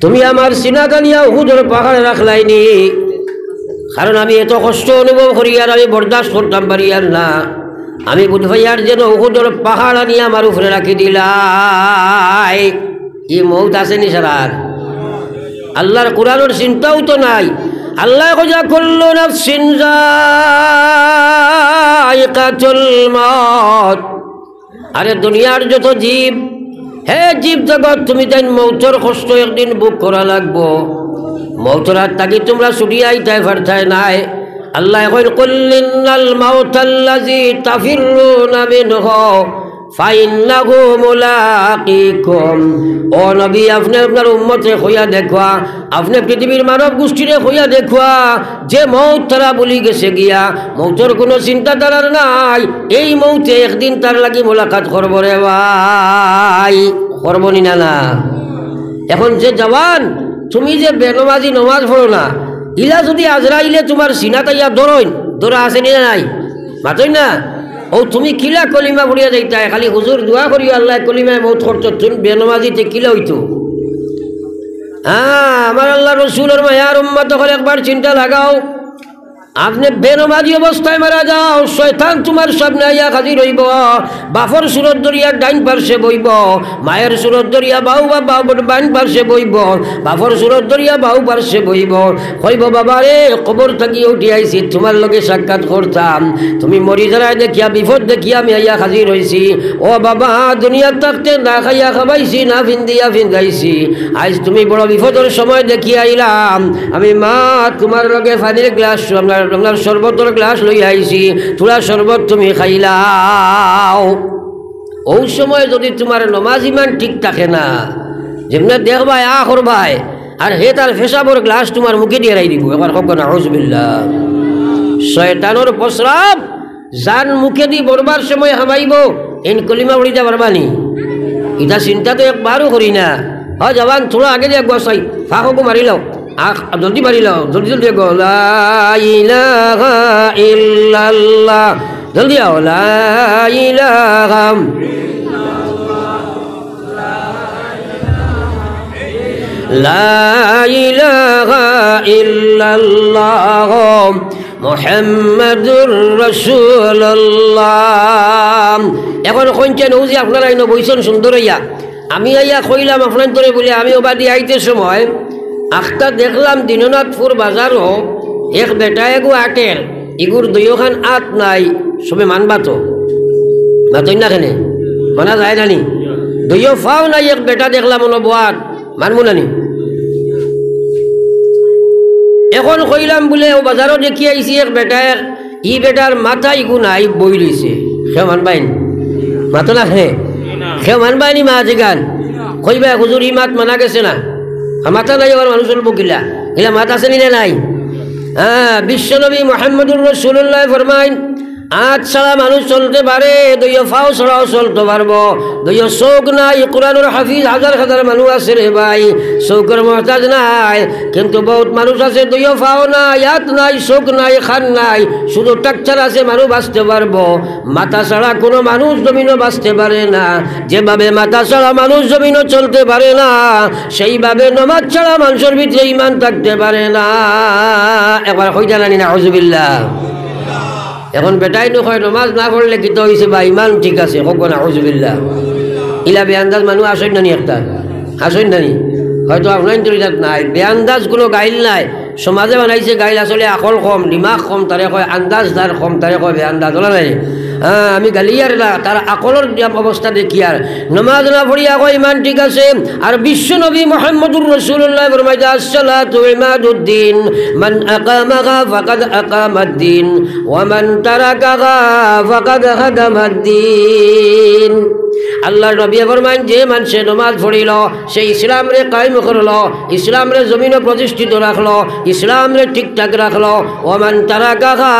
তুমি আমার সিনাত আনিয়া উহুদের পাহাড়ে রাখলাইনি, কারণ আমি এত কষ্ট অনুভব করি আর আমি বরদাস্ত করতাম পারি আর না। আমি বুধভাইয়ার যেন উহুদের পাহাড় আনিয়ে আমার উপরে রাখি দিলাই। কি মৌত আসেনি সারার? আল্লাহর কোরআনের চিন্তাও তো নাই। আল্লাহ কইয়া কুল্লু নাফসিন যায়িকাতুল মাউত, আরে দুনিয়ার যত জীব, হে জীব জগৎ, তুমি তাই মৌতর কষ্ট একদিন বুক করা লাগবো। মৌতর হাত থাকি তোমরা ছুটিয়ে আইতাই পারতাই নাই। আল্লাহ কইল কুল্লিনাল মাউতাল্লাযী তাফিরুনা মিনহু ফাইন্নাহু মুলাকিকুম। ও নবী, আপনি আপনার উম্মতে হইয়া দেখুয়া, আপনি পৃথিবীর মানব গোষ্ঠীরে হইয়া দেখুয়া, যে মৌত তারা বলি গেছে গিয়া, মৌতের কোনো চিন্তা তারার নাই, এই মৌতে একদিন তার লাগি মোলাকাত করব রে ভাই। করবনি না? না। এখন যে জওয়ান, তুমি যে বেনমাজি নমাজ পড়ো না, ইলা যদি আজরাইলে তোমার সিনাতাইয়া ধরইন, ধরা আসেনি না নাই? মাতই না? ও তুমি কিলা কলিমা পড়িয়া যাইতাই, খালি হুজুর দোয়া করিও আল্লাহ কলিমায় মৌত করতো, তুমি বেনমাজিতে কিলা হইতো? হ্যাঁ, আমার আল্লাহ রসুলের মায়ার উম্মত তখন একবার চিন্তা লাগাও, আপনি বেনমাজি অবস্থায় মারা যাও, শয়তান তোমার সামনে আইয়া হাজির হইব, বাফর সুরত দরিয়া ডাইন পার্শ্বে বইব, মায়ের সুরত দরিয়া বাউ বাইন পার্শ্বে বইব, বাফর সুরত দরিয়া বাউ পার্শ্বে বইব, কইব বাবা রে, কবর থাকি উঠি আইছি, তোমার লগে সাক্ষাৎ করতাম, তুমি মরি যারায় দেখিয়া বিপদ দেখিয়া আমি আইয়া হাজির হইছি। ও বাবা, দুনিয়া থাকতে না খাইয়া খাবাইছি, না ফিন্দিয়া ফিন্দাইছি, আজ তুমি বড় বিপদের সময় দেখিয়া আইলাম, আমি মা তোমার লগে পানির গ্লাস, আপনার শরবতের গ্লাস লই আইছি, তোরা শরবত তুমি খাইলাও। ওই সময় যদি তোমার নমাজ ইমান ঠিক থাকে না, যেমনি দেখবাই আখর ভাই, আর হে তার ফেসাবর গ্লাস তোমার মুখে দিয়ে রাই দিব, এবার হোক না আউযুবিল্লাহ। শয়তানের প্রস্রাব জান মুখে দি বরবার সময় হামাইব, এন কলিমা পড়িতে পারবানি? এটা চিন্তা তো একবারও করি না। হয় জবান থোড়া আগে দিয়ে গসাই ফাঁকো মারি লও, জলদি মারি লও, জলদি জলদি গো, লা ইলাহা ইল্লাল্লাহ, জলদি আও, লা ইলাহা লা ইলাহা ইল্লাল্লাহ মুহাম্মাদুর রাসূলুল্লাহ। এখন কইছেন ওজি আপনারা ইনো বইছেন সুন্দর হইয়া, আমি আইয়া কইলাম আপনার ধরে বলে, আমি ওবাদি আইতে সময় আখটা দেখলাম দিননাথপুর বাজারও এক বেটা এগো আটের, ইগুর দুইখান আট নাই, সবে মানবা তো মাতই না, কেনে মানা যায় নানি? দুইও ফাও নাই, এক বেটা দেখলাম অনবাদ, মানবো নানি? এখন কইলাম বলে ও বাজারও দেখি আইছি এক বেটায় ই বেটার মাথায় গুনাই বই রয়েছে সে মানবাইন মাতো না সে মানবাইনি মা আছে গান কইবা হুজুর ই মাত মানা গেছে না মাথা নাই আবার মানুষ বকিলা এলা মাত আছে নিলে নাই হ্যাঁ বিশ্বনবী মুহাম্মদুর রাসূলুল্লাহ ফরমাইন আজ ছাড়া মানুষ চলতে পারে দইয় ফাও ছাড়াও চলতে পারবো দইয় চৌক নাই কোরআনের হাফিজ হাজার হাজার মানুষ আছে রে ভাই চৌকের মহতাজ নাই কিন্তু বহুত মানুষ আছে দইয় ফাও নাই হাত নাই চৌক নাই খান নাই শুধু টাকচার আছে মানুষ বাঁচতে পারবো মাথা ছাড়া কোনো মানুষ জমিনও বাঁচতে পারে না যেভাবে মাথা ছাড়া মানুষ জমিনও চলতে পারে না সেইভাবে নমাজ ছাড়া মানুষের ভিতরে ইমান থাকতে পারে না একবার হই জানানি না হুজুবিল্লাহ এখন বেটাই নয় নমাজ না পড়লে কি তো হয়েছে বা ইমান ঠিক আছে হোক না হুজুবিল্লাহ ইলা বেআন্দাজ মানুষ আসেন নানি একটা আসেন নানি হয়তো আপনার তরিকাত নাই বেআন্দাজ কোনো গাইল নাই সমাজে বানাইছে গাইল আসলে আকল কম দিমাগ কম তারে কয় আন্দাজ তার কম তারে কয় বেআন্দাজ ওলা নাই হ্যাঁ আমি গালি আর না তার আকলের অবস্থা দেখি আর নমাজ না পড়িয়া কয় ইমান ঠিক আছে আর বিশ্ব নবী মুহাম্মদুর রাসূলুল্লাহ ফরমাইতা আসসালাতু ইমাদুদ্দিন মান আকামাহা ফাকাদ আকামাদ্দিন ওয়া মান তারাকাহা ফাকাদ হাদামাদ্দিন আল্লাহ নবী ফরমান যে মানুষে নমাজ পড়িল সে ইসলাম রে কায়েম করল ইসলাম রে জমিনে প্রতিষ্ঠিত রাখলো ইসলাম রে ঠিকঠাক রাখলো ওমান তারাকাহা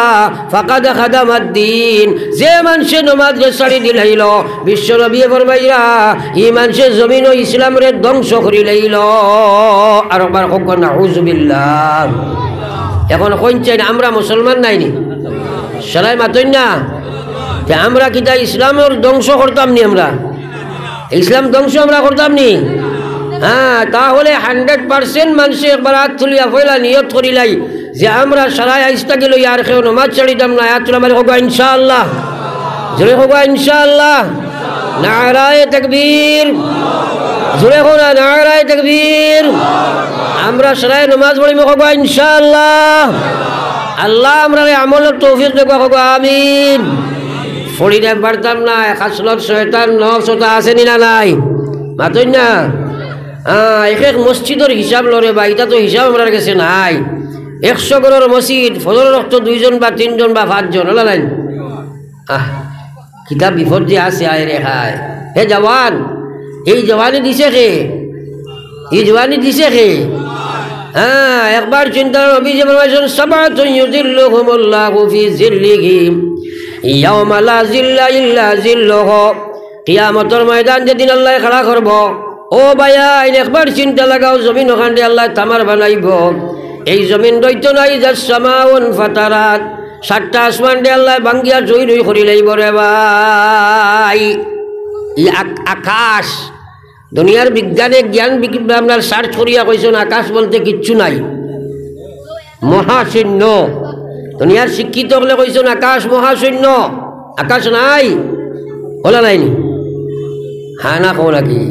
ফাকাদ খাদামাদ্দিন যে মানুষে নমাজ রে ছাড়ি দিলাইল বিশ্ব নবী ফরমাইরা এই মানুষে জমিন ও ইসলাম রে ধ্বংস করি লাইল আর একবার হোক না নাউযুবিল্লাহ এখন কইছেন আমরা মুসলমান নাইনি সলাই মাতই না যে আমরা কিতা ইসলামের ধ্বংস করতাম নি আমরা ইসলাম ধ্বংস আমরা করতাম নি হ্যাঁ তাহলে 100% মানুষে একবার হাত তুলিয়া পয়লা নিয়ত করিলাই যে আমরা সারাই আইসটা গেল আর কেউ নমাজ ছাড়িতাম না হাত তুলা মানে হোগা ইনশাআল্লাহ জোরে হোগা ইনশাআল্লাহ নারায়ে তাকবীর জোরে হোগা নারায়ে তাকবীর আমরা সারাই নমাজ পড়িব হোগা ইনশাআল্লাহ আল্লাহ আমরা আমলের তৌফিক দেব হোগা আমিন ফড়িতে পারতাম না খাসলত শয়তান নফসতা আছে না নাই মাতই না এক মসজিদের হিসাব লরে বা এটা তো হিসাব আমার কাছে নাই 100 ঘরের মসজিদ ফজর রক্ত 2 জন বা 3 জন বা 5 জন হল নাই কিতাব বিপদ যে আছে আয় রে হায় হে জওয়ান এই জওয়ানি দিছে কে এই জওয়ানি দিছে কে হ্যাঁ একবার চিন্তা নবী যে বলেছেন সাবাতুন ইউযিল্লুহুমুল্লাহু ফি জিল্লিহি ইয়াওমা লা জিল্লা ইল্লা জিল্লুহু কিয়ামতের ময়দান যেদিন আল্লাহ খাড়া করব ও ভাইয়া একবার চিন্তা লাগাও জমিন ওখানে আল্লাহ তামার বানাইব এই জমিন দৈত্য নাই যার সামাউন ফাতারাত 7টা আসমান দিয়ে আল্লাহ ভাঙ্গিয়া জয় রই করি লাইব রে ভাই এই আকাশ দুনিয়ার বিজ্ঞানে জ্ঞান আপনার সার্চ করিয়া কইছেন আকাশ বলতে কিচ্ছু নাই মহাশূন্য দুনিয়ার শিক্ষিত হলে কইছেন আকাশ মহাশূন্য আকাশ নাই বলা নাইনি হ্যাঁ না কো নাকি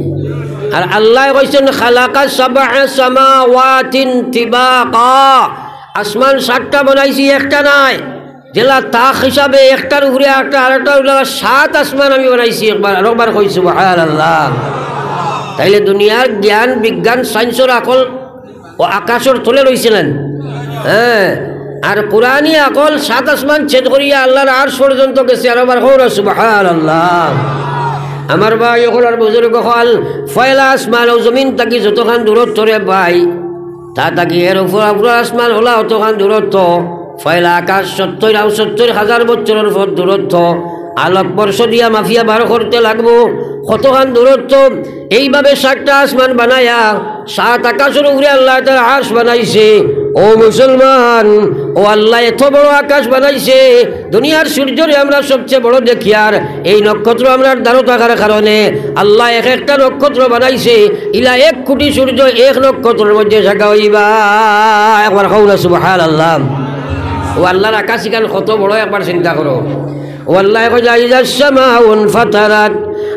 আর আল্লাহ কইছেন খালাকা সাবআ সামাওয়াতিন তিবাকা আসমান 7টা বানাইছি একটা নাই জেলা তাক হিসাবে একটার উপরে একটা আরেকটা 7 আসমান আমি বানাইছি একবার কইছি সুবহানাল্লাহ তাইলে দুনিয়ার জ্ঞান বিজ্ঞান সায়েন্সের আকল ও আকাশের তলে রইছিলেন হ্যাঁ আর কোরআনি আকল 7 আসমান ছেদ করিয়া আল্লাহর আরশ পর্যন্ত গেছে আর একবার কও সুবহানাল্লাহ আমার ভাই ওখানে বুজুর্গ হল ফয়লা আসমান ও জমিন থাকি যতখান দূরত্ব রে ভাই তা থাকি এর উপর আসমান হলা অতখান দূরত্ব ফয়লা আকাশ 70,000 বছরের পর দূরত্ব আলোক বর্ষ দিয়া মাফিয়া বার করতে লাগবো কতখান দূরত্ব এইভাবে 7টা আসমান বানায়া 7 আকাশের উপরে আল্লাহ তার আরশ বানাইছে ও মুসলমান ও আল্লাহ এত বড় আকাশ বানাইছে দুনিয়ার সূর্যরে আমরা সবচেয়ে বড় দেখি আর এই নক্ষত্র আমরা দাঁড়ো থাকার কারণে আল্লাহ একটা নক্ষত্র বানাইছে ইলা 1 কোটি সূর্য এক নক্ষত্রের মধ্যে থাকা হইবা একবার কওনা সুবহানাল্লাহ ও আল্লাহর আকাশ ইখান কত বড় একবার চিন্তা করো ও আল্লাহ কইলা ইযাস সামাউন ফাতারাত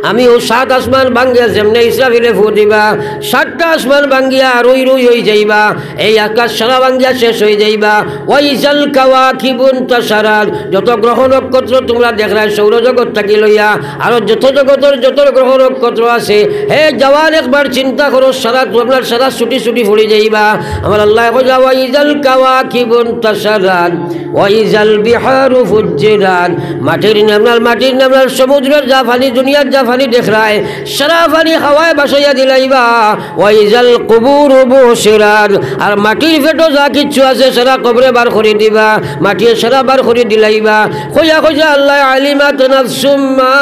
আমি ও 7 আসমান ভাঙ্গিয়া যেমনে ইসরাফিলে ফু দিবা 7টা আসমান ভাঙ্গিয়া রই রই হয়ে যাইবা এই আকাশ সারা ভাঙ্গিয়া শেষ হয়ে যাইবা ওয়াইজাল কাওয়াকিবুন তাসারাত যত গ্রহ নক্ষত্র তোমরা দেখলাই সৌরজগৎ থাকি লইয়া আর যত জগতের যত গ্রহ নক্ষত্র আছে হে জওয়ান একবার চিন্তা করো সারা আপনার সারা ছুটি ছুটি ফুড়ে যাইবা আমার আল্লাহ কইলা ওয়াইজাল কাওয়াকিবুন তাসারাত ওয়াইজাল বিহারু ফুজ্জিরাত মাটির নামনার সমুদ্রের যা পানি দুনিয়ার যা পানি দেখরায় সারা পানি হাওয়ায় ভাসাইয়া দিলাইবা ওয়াইজাল কুবুরু বুশিরাত আর মাটির পেটে যা কিছু আছে সারা কবরে বার করে দিবা মাটি সারা বার করে দিলাইবা কইয়া কইয়া আল্লাহ আলিমাত নাফসুম মা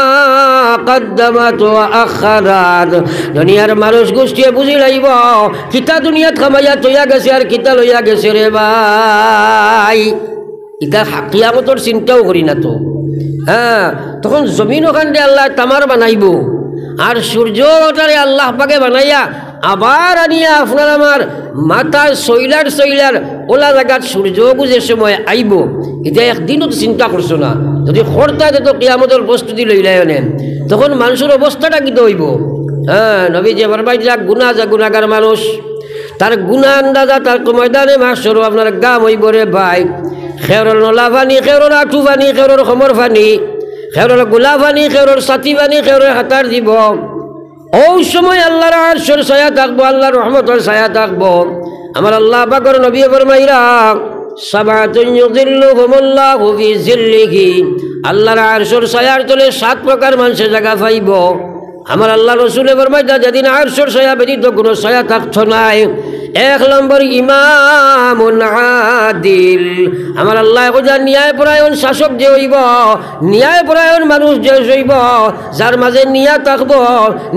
কদ্দামাত ওয়া আখারাত দুনিয়ার মানুষ গোষ্ঠীয়ে বুঝি লাইব কিতা দুনিয়াত খামাইয়া তৈয়া গেছে আর কিতা লইয়া গেছে রে ভাই ইটা কিয়ামতের চিন্তাও করি না তো হ্যাঁ তখন জমিন ওখান দিয়ে আল্লাহ তামার বানাইব আর সূর্য ওটারে আল্লাহ পাকে বানাইয়া আবার আনিয়া আপনার আমার মাথার সইলার ওলা জায়গাত সূর্য যে সময় আইব এটা একদিনও তো চিন্তা করছো না যদি খরতা তো কিয়ামতের প্রস্তুতি লইলাই নেন তখন মানুষের অবস্থাটা কিন্তু হইব হ্যাঁ নবী যে বারবার যা গুণাগার মানুষ তার গুণা আন্দাজা তার ময়দানে মাসরও আপনার গাম হইব রে ভাই খেরর নলা পানি খেরর আঁঠু পানি খেরর খমর পানি খেরর গোলা পানি খেরর ছাতি পানি খেরর হাতার দিব ও সময় আল্লাহর আরশের ছায়া থাকবো আল্লাহর রহমতের ছায়া থাকবো আমার আল্লাহ পাকের নবী ফরমাইরা সাবাতুন ইউযিল্লুহুমুল্লাহু ফি জিল্লিহি আল্লাহর আরশের ছায়ার তলে 7 প্রকার মানুষের জায়গা পাইব আমার আল্লাহ রসুলে ফরমাইতা যেদিন আরশের ছায়া ব্যতীত কোনো ছায়া থাকতো নাই 1 নম্বর ইমামুন আদিল আমার আল্লাহ কইয়া ন্যায়পরায়ণ শাসক যে হইব ন্যায়পরায়ণ মানুষ যে হইব যার মাঝে নিয়া থাকব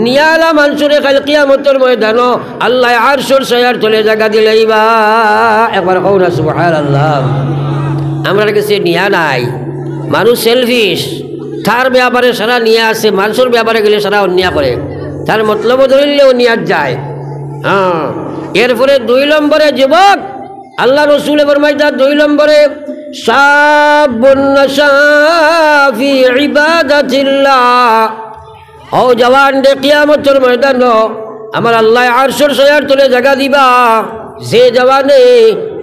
নিয়ালা মানুষের কাল কিয়ামতের ময়দান আল্লাহ আরশের ছায়ার তলে জায়গা দিলাইবা একবার কও না সুবহানাল্লাহ আমরা কাছে নিয়া নাই মানুষ সেলফিশ তার ব্যাপারে সারা নিয়ে আসে মানুষের ব্যাপারে গেলে সারা অন্যায় করে তার মতলব ধরলেও নিয়াত যায় হ্যাঁ এরপরে 2 নম্বরে যুবক আল্লাহ রসুল ফরমাইতা 2 নম্বরে শাবুন নাশা ফি ইবাদাতিল্লাহ ও জওয়ান দে কিয়ামতের ময়দান আমার আল্লাহ আরশের ছায়ার তলে জায়গা দিবা যে জওয়ানে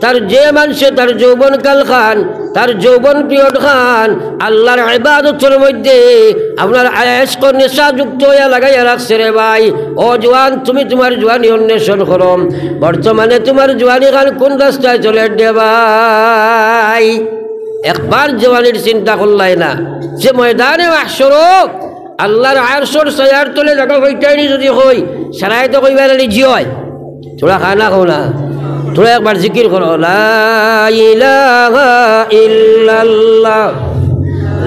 তার যে মানুষে তার যৌবন কাল খান তার যৌবন পিরিয়ড খান আল্লাহর ইবাদতের মধ্যে আপনার আয়েশক নেশা যুক্ত হইয়া লাগাইয়া রাখছে রে ভাই ও জওয়ান তুমি তোমার জওয়ানি অন্বেষণ করো বর্তমানে তোমার জওয়ানি খান কোন রাস্তায় চলে দে ভাই একবার জওয়ানির চিন্তা করলাই না যে ময়দানে মাহশর আল্লাহর আরশের ছায়ার তলে জায়গা হইতাইনি যদি হই সারাই তো কইবার জি হয় थोड़ा खाना खोना थोड़ा एक बार जिक्र करो ला इलाहा इल्लल्लाह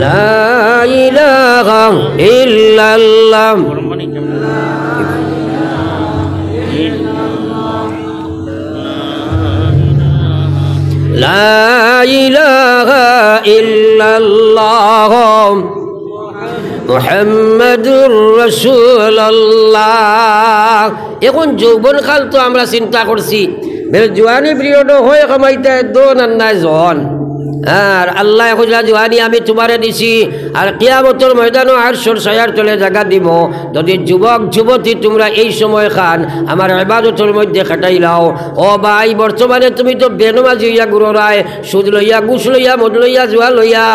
ला इलाहा इल्लल्लाह ला इलाहा इल्लल्लाह মুহাম্মাদুর রাসূলুল্লাহ এখন যৌবন কাল তো আমরা চিন্তা করছি জোয়ানি পিরিয়ড হয়ে কমাইতে দোন আর নাই জন আর আল্লাহ কইলা জোয়ানি আমি তোমারে দিছি আর কিয়ামতের ময়দানে আরশের ছায়ার তলে জায়গা দিব যদি যুবক যুবতী তোমরা এই সময় খান আমার ইবাদতের মধ্যে কাটাইলাও ও ভাই বর্তমানে তুমি তো বেনমাজি হইয়া ঘুরায় সুদ লইয়া ঘুষ লইয়া মদ লইয়া জুয়া লইয়া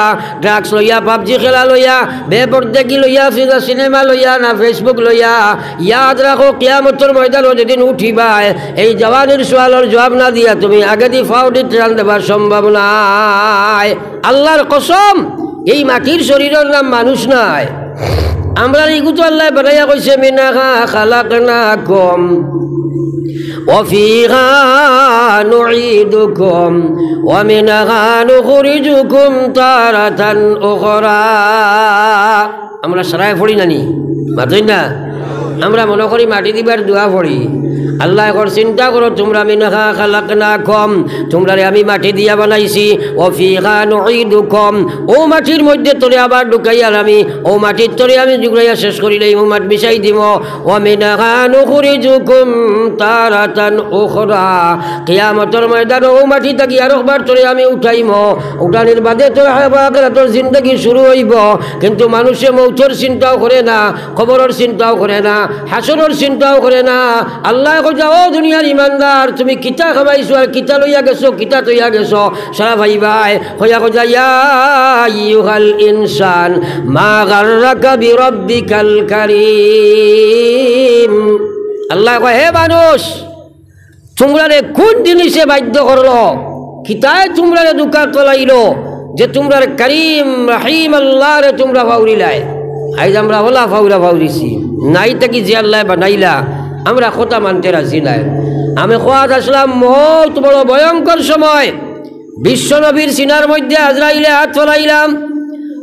ড্রাগস লইয়া পাবজি খেলা লইয়া বেপরদেগি লইয়া সিনেমা লইয়া না ফেসবুক লইয়া ইয়াদ রাখো কিয়ামতের ময়দানে যেদিন উঠিবাই এই জওয়ানির সওয়ালের জবাব না দিয়া তুমি আগে দি ফাউডি ত্রাণ দেবার সম্ভব না আল্লাহর কসম এই মাটির শরীরের নাম মানুষ নাই আমরা এইগুলো আল্লাহ বানাইয়া কইছে মিনাহা খালাকনাকুম ওয়া ফিহা নুঈদুকুম ওয়া মিনহা নুখরিজুকুম তারাতান উখরা আমরা সারায় পড়ি নানি মাতই না আমরা মনে করি মাটি দিবার দোয়া পড়ি। আল্লাহ এখন চিন্তা করো, তোমরা মিনহা খালাকনাকুম, তোমরা আমি মাটি দিয়া বানাইছি, ও ফিহা নুঈদুকুম, ও মাটির মধ্যে তোরে আবার ঢুকাইয়ার আমি, ও মাটির তোরে আমি জুগড়াইয়া শেষ করিলেই মাঠ মিশাই দিব। ও মিনহা নুখরিজুকুম তারাতান উখরা, কিয়ামতের ময়দানে ও মাটি থাকি আরেকবার তোরে আমি উঠাইম, উঠানির বাদে তোর আখিরাতের জিন্দেগি শুরু হইব। কিন্তু মানুষে মৌতের চিন্তাও করে না, কবরের চিন্তাও করে না, হাসরের চিন্তাও করে না। আল্লাহ যাও দুনিয়ার ইমানদার, তুমি কিতা খাবাইছো আর কিতা লইয়া গেছো, কিতা তৈয়া গেছো, সারা ভাই ভাই হইয়া কইয়া ইয়া আইয়ুহাল ইনসান মা গাররাকা বিরাব্বিকাল কারীম। আল্লাহ কয় হে মানুষ, তোমরারে কোন জিনিসে বাধ্য করলো, কিতায় তোমরারে দুকা তোলাইলো যে তোমরার করিম রহিম আল্লাহ রে তোমরা ফাউরিলাই। আইজ আমরা ওলা ফাউরা ফাউরিছি নাই থাকি যে আল্লাহ বানাইলা আমরা কথা মানতে রাজি নাই। আমি খোয়াত আসলাম বহুত বড় ভয়ঙ্কর সময়, বিশ্ব নবীর সিনার মধ্যে আজরাইলে হাত ফলাইলাম।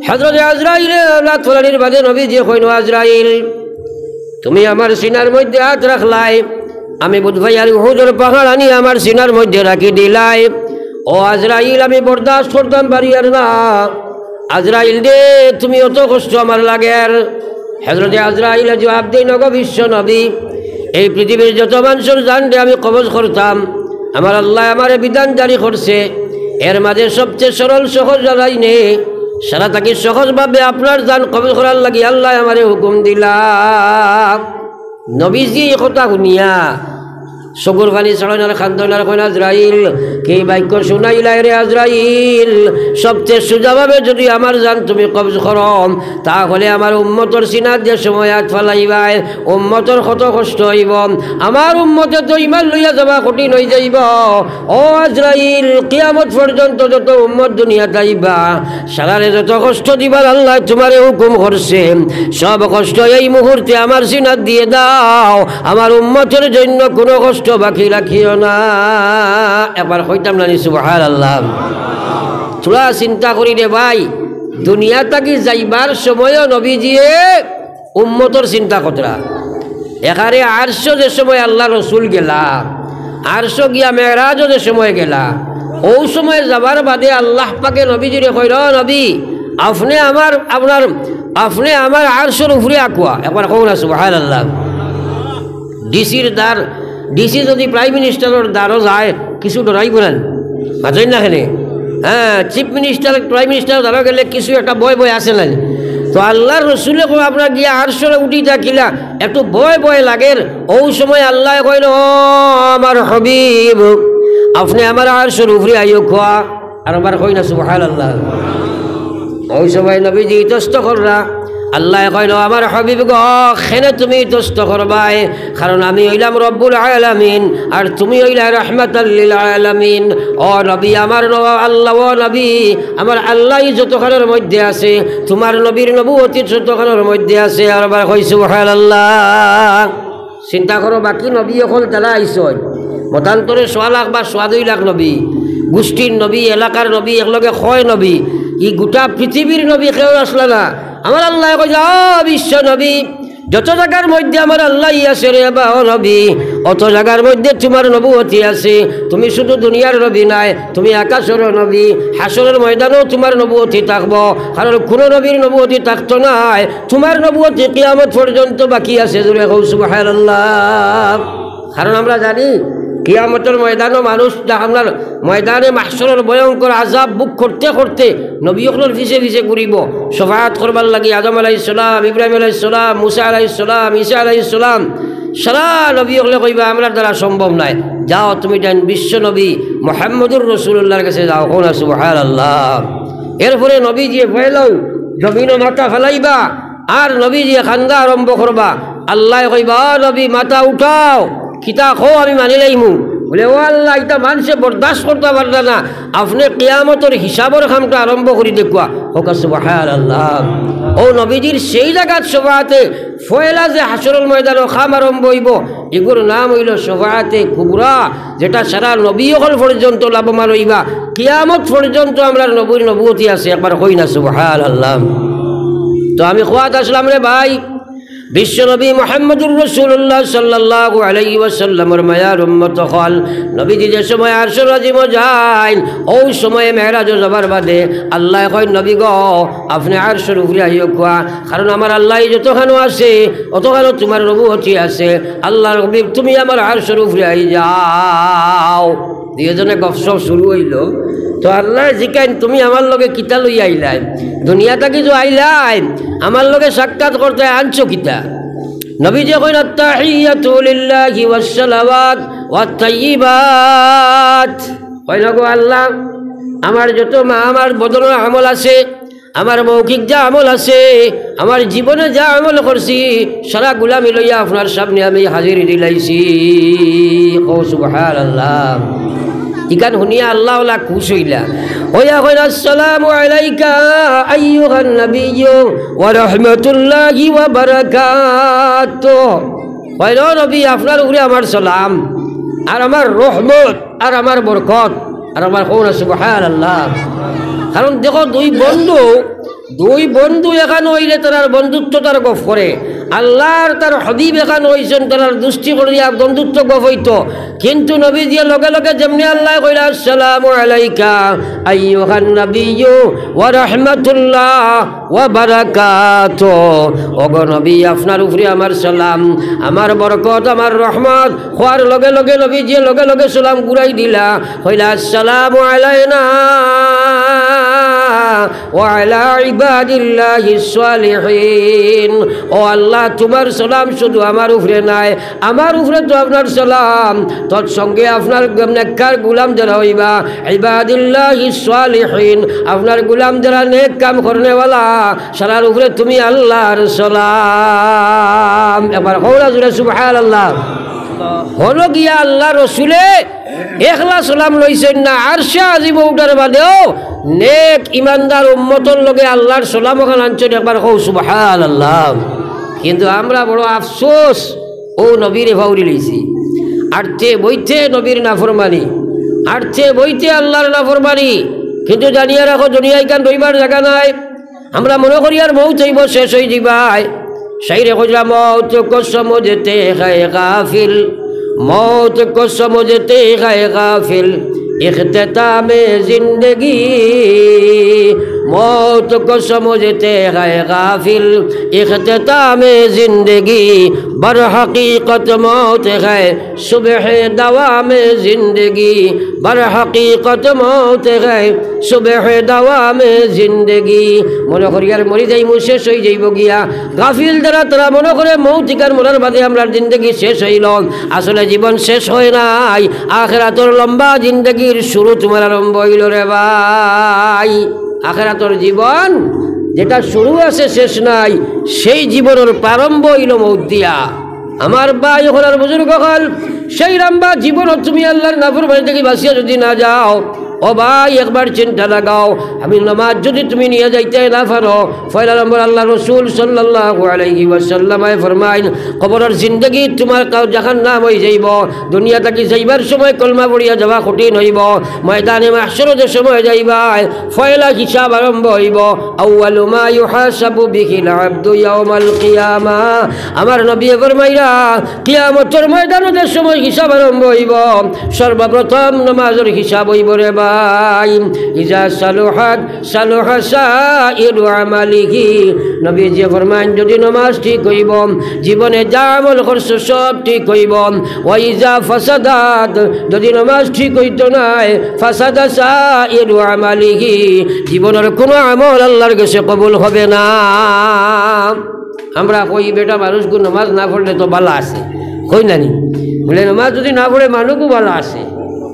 হযরতে আজরাইলে হাত ফলানির বাদে নবী যে কইল, আজরাইল তুমি আমার সিনার মধ্যে হাত রাখলাই, আমি বুধভাই আর উহুদের পাহাড় আনি আমার সিনার মধ্যে রাখি দিলাই। ও আজরাইল আমি বরদাস্ত করতাম পারি আর না, আজরাইল দে তুমি অত কষ্ট আমার লাগে। হযরতে আজরাইল জবাব দেই, নগো বিশ্ব নবী, এই পৃথিবীর যত মানুষের জান দে আমি কবজ করতাম, আমার আল্লাহ আমার বিধান জারি করছে, এর মাঝে সবচেয়ে সরল সহজ জানাই নে, সারা থাকি সহজভাবে আপনার জান কবজ করার লাগি আল্লাহ আমারে হুকুম দিলা। নবীজি এই কথা শুনিয়া চকুর পানি ছড়াইনার খান্দনার কইনা, আজরাইল কি বাক্য শুনাইলাই রে আজরাইল, সবচেয়ে সোজাভাবে যদি আমার জান তুমি কবজ করম, তাহলে আমার উম্মতর সিনার যে সময় হাত ফালাইবাই উম্মতর কত কষ্ট হইব, আমার উম্মতে তো ইমান লইয়া যাবা কঠিন হয়ে যাইব। ও আজরাইল কিয়ামত পর্যন্ত যত উম্মত দুনিয়া যাইবা, সারারে যত কষ্ট দিবার আল্লাহ তোমারে হুকুম করছে, সব কষ্ট এই মুহূর্তে আমার সিনার দিয়ে দাও, আমার উম্মতের জন্য কোনো কষ্ট বাকি রাখিও না। একবার কইতাম না সুবহানাল্লাহ। তোরা চিন্তা করি রে ভাই, দুনিয়া থাকি যাইবার সময়ও নবীজিয়ে উম্মতর চিন্তা কতরা। এখানে আরশ যে সময় আল্লাহ রসুল গেলা, আরশ গিয়া মেরাজও যে সময় গেলা, ও সময় যাবার বাদে আল্লাহ পাকে নবীজিরে কইল, নবী আপনি আমার আরশের উপরে আকুয়া। একবার কও না সুবহানাল্লাহ। ডিসির দ্বার, ডিসি যদি প্রাইম মিনিস্টারের দ্বারও যায় কিছু ডরাইব না, মাঝেই না খেলে। হ্যাঁ, চিফ মিনিস্টার প্রাইম মিনিস্টার দ্বারা গেলে কিছু একটা বয় বয় আসে না। তো আল্লাহর রসুলে আপনার গিয়া আরশরে উঠি থাকিলা একটু ভয় ভয় লাগে। ওই সময় আল্লাহ কইল, আমার হাবিব আপনি আমার আরশের উপরে আইও খোয়া। আর আবার কই না সুবহানাল্লাহ। ওই সময় নবীজি ইতস্ত করলা, আল্লাহ কইল, আমার হাবিব গো খেনে তুমি ইতস্ত করবাই, কারণ আমি হইলাম রব্বুল আলামিন আর তুমি হইলা রাহমাতাল লিল আলামিন। ও নবী আমার আল্লাহ, ও নবী আমার আল্লাহ যতখানের মধ্যে আছে, তোমার নবীর নবুয়তি যতখানের মধ্যে আছে। আর আবার কই সুবহানাল্লাহ। চিন্তা করো, বাকি নবী এখন তারা আইসয় মতান্তরে 6 লাখ বা 2.5 লাখ নবী, গোষ্ঠীর নবী, এলাকার নবী, একলগে কয় নবী, ই গোটা পৃথিবীর নবী কেউ আসলে না। আমার আল্লাহ কই, বিশ্ব নবী যত জায়গার মধ্যে আমার আল্লাহ আছে রে বা নবী, অত জায়গার মধ্যে তোমার নবুয়তি আছে। তুমি শুধু দুনিয়ার নবী নাই, তুমি আকাশের নবী, হাসরের ময়দানেও তোমার নবুয়তি থাকবো, কারণ কোনো নবীর নবুয়তি থাকতো নাই, তোমার নবুয়তি কিয়ামত পর্যন্ত বাকি আছে। জোরে কও সুবহানাল্লাহ। কারণ আমরা জানি কিয়ামতের ময়দানও মানুষ আপনার ময়দানে মাহশরের ভয়ঙ্কর আযাব বুক করতে করতে নবীগুলোর পিছে পিছে ঘুরিব শফাআত করবার লাগি। আদম আলাইহিস সালাম, ইব্রাহিম আলাইহিস সালাম, মুসা আলাইহিস সালাম, ঈসা আলাইহিস সালাম, সারা নবীগুলো কইবা আমরা দ্বারা সম্ভব নাই, যাও তুমি দেন বিশ্ব নবী মুহাম্মদুর রাসূলুল্লাহর কাছে যাও। কোনা সুবহানাল্লাহ। এরপরে নবীজি ফেলাও জমিনও মাথা ফেলাইবা আর নবীজি খান্দা আরম্ভ করবা। আল্লাহ কইবা, নবী মাথা উঠাও, কিতা খো আমি মানি লাইমু। বলে, ও আল্লাহ এটা মানুষে বরদাস্ত করতে পারবে না, আপনি কিয়ামতের হিসাবের কামটা আরম্ভ করে দেখুয়া। হোক সুবহানাল্লাহ। ও নবীজির সেই জায়গার শফাআতে ফয়লা যে হাসরের ময়দানে খাম আরম্ভ হইব, এগুলোর নাম হইল শফাআতে কুবরা, যেটা সারা নবী হল পর্যন্ত লাভবান হইবা। কিয়ামত পর্যন্ত আমরা নবীর নবুয়তি আছে। একবার কই না সুবহানাল্লাহ। তো আমি খোয়াত আসলাম রে ভাই, বিশ্বনবী মুহাম্মদুর রাসূলুল্লাহ সাল্লাল্লাহু আলাইহি ওয়াসাল্লামের মায়ার উম্মত হল নবীজি যে সময় আরশের আজিম যায় ওই সময়ে মেরাজ যাবার বাদে আল্লাহ কয় নবী গো আপনি আরশের উপরে আইও কোয়া কারণ আমার আল্লাহ যতখানো আছে অতখানো তোমার নবুয়তি আছে আল্লাহর নবী তুমি আমার আরশের উপরে আই যাও দুইজনে গপসপ শুরু হইল তো আল্লাহ জিকাইন তুমি আমার লগে কিতা লই আইলাই দুনিয়াটা কিছু আইলাই আমার লগে সাক্ষাৎ করতে আনছো কিতা নবীজি কইন আত্তাহিয়াতু লিল্লাহি ওয়াস সালাওয়াত ওয়াত তাইয়্যিবাত কইন গো আল্লাহ আমার যত আমার বদনের আমল আছে আমার মৌখিক যা আমল আছে আমার জীবনে যা আমল করছি সারা গুলামি লইয়া আপনার সামনে আমি হাজির দিলাইছি ও সুবহানাল্লাহ ইকান শুনিয়া আল্লাহ ওলা খুশ হইলা ওয়া কইলা আসসালামু আলাইকা আইয়ুহান নাবিয়্যু ওয়া রাহমাতুল্লাহি ওয়া বারাকাতুহু কইলো নবী আপনার উপরে আমার সালাম আর আমার রহমত আর আমার বরকত আর আমার কওনা সুবহানাল্লাহ কারণ দেখো দুই বন্ধু এখানে হইলে তার বন্ধুত্ব তার গফ করে আল্লাহর তার হবিব এখানে হইছেন তার দুষ্টি করিয়া বন্ধুত্ব গফ হইতো কিন্তু নবী দিয়ে লগে লগে যেমনি আল্লাহ কইলা আসসালামু আলাইকা আইয়ুহান নাবিয়্যু ওয়া রাহমাতুল্লাহ ওয়া বারাকাতুহু ওগো নবী আপনার উপরে আমার সালাম আমার বরকত আমার রহমত হওয়ার লগে লগে নবী দিয়ে লগে লগে সালাম ঘুরাই দিলা কইলা আসসালামু আলাইনা وعلى عباد الله الصالحين ও আল্লাহ তোমার সালাম শুধু আমার উপরে নাই আমার উপরে তো আপনার সালাম তোর সঙ্গে আপনার নেককার গোলাম যারা হইবা ইবাদিল্লাহিস সালিহিন আপনার গোলাম যারা নেক কাম করনেওয়ালা সারার উপরে তুমি আল্লাহর সালাম একবার কওলা জুড়ে সুবহানাল্লাহ হলো গিয়া আল্লাহ রসুলে একলা সালাম লইছেন না আরশে আজিম উঠার বাদেও নেক ইমানদার উম্মতর লগে আল্লাহর সালাম ওখানে আনছেন একবার কও সুবহানাল্লাহ কিন্তু আমরা বড় আফসোস ও নবীর ফাউরি লইছি আরতে বইতে নবীর নাফরমানি আরতে বইতে আল্লাহর নাফরমানি কিন্তু জানিয়া রাখো দুনিয়ায় কান রইবার জায়গা নাই আমরা মনে করি আর মৌত হইব শেষ হয়ে যাবাই शायरे खुजरा मौत को समझते है गाफिल मौत को समझते है गाफिल इख्तिताम जिंदगी मौत को समझते है गाफिल इख्तिताम जिंदगी बर हकीकत मौत है सुबह दवाम जिंदगी बर हकीकत मौत है सुबह दवाम जिंदगी মনে করি আর মরি যাই মু শেষ হয়ে যাইব গিয়া গাফিল দ্বারা তারা মনে করে মৌতিকার মরার বাদে আমরা জিন্দগি শেষ হইল আসলে জীবন শেষ হয় নাই আখিরাতের লম্বা জিন্দগির শুরু তোমার আরম্ভ হইল রে ভাই আখিরাতের জীবন যেটা শুরু আছে শেষ নাই সেই জীবনের প্রারম্ভ হইল মৌত দিয়া আমার ভাই হলার বুজুর্গ হল সেই লম্বা জীবন তুমি আল্লাহর নাফরমানি থেকে বাঁচিয়া যদি না যাও ও ভাই একবার চিন্তা লাগাও আমি নামাজ যদি তুমি নিয়ে যাইতে না পারো পয়লা নম্বর আল্লাহ রসুল সাল্লাল্লাহু আলাইহি ওয়াসাল্লাম ফরমাইন কবরের জিন্দগি তোমার জাহান্নাম হয়ে যাইব দুনিয়া থেকে যাইবার সময় কলমা পড়িয়া যাওয়া কঠিন হইব ময়দানে মাহশরে যে সময় যাইবা পয়লা হিসাব আরম্ভ হইব আউয়ালু মা ইউহাসাবু বিহিল আবদু ইয়াউমাল কিয়ামা আমার নবী ফরমাইরা কিয়ামতের ময়দানে যে সময় হিসাব আরম্ভ হইব সর্বপ্রথম নামাজের হিসাব হইব রে ইজা সালুহাত সালুহা সাইরু আমালিহি নবীজি ফরমান যদি নামাজ ঠিক হইব জীবনে যা আমল করছো সব ঠিক হইব ওয়া ইজা ফাসাদাত যদি নামাজ ঠিক হইতো না ফাসাদা সাইরু আমালিহি জীবনের কোনো আমল আল্লাহর কাছে কবুল হবে না আমরা কই বেটা মানুষকে নামাজ না পড়লে তো ভালো আছে কই নানি বলে নামাজ যদি না পড়ে মানুষও ভালো আছে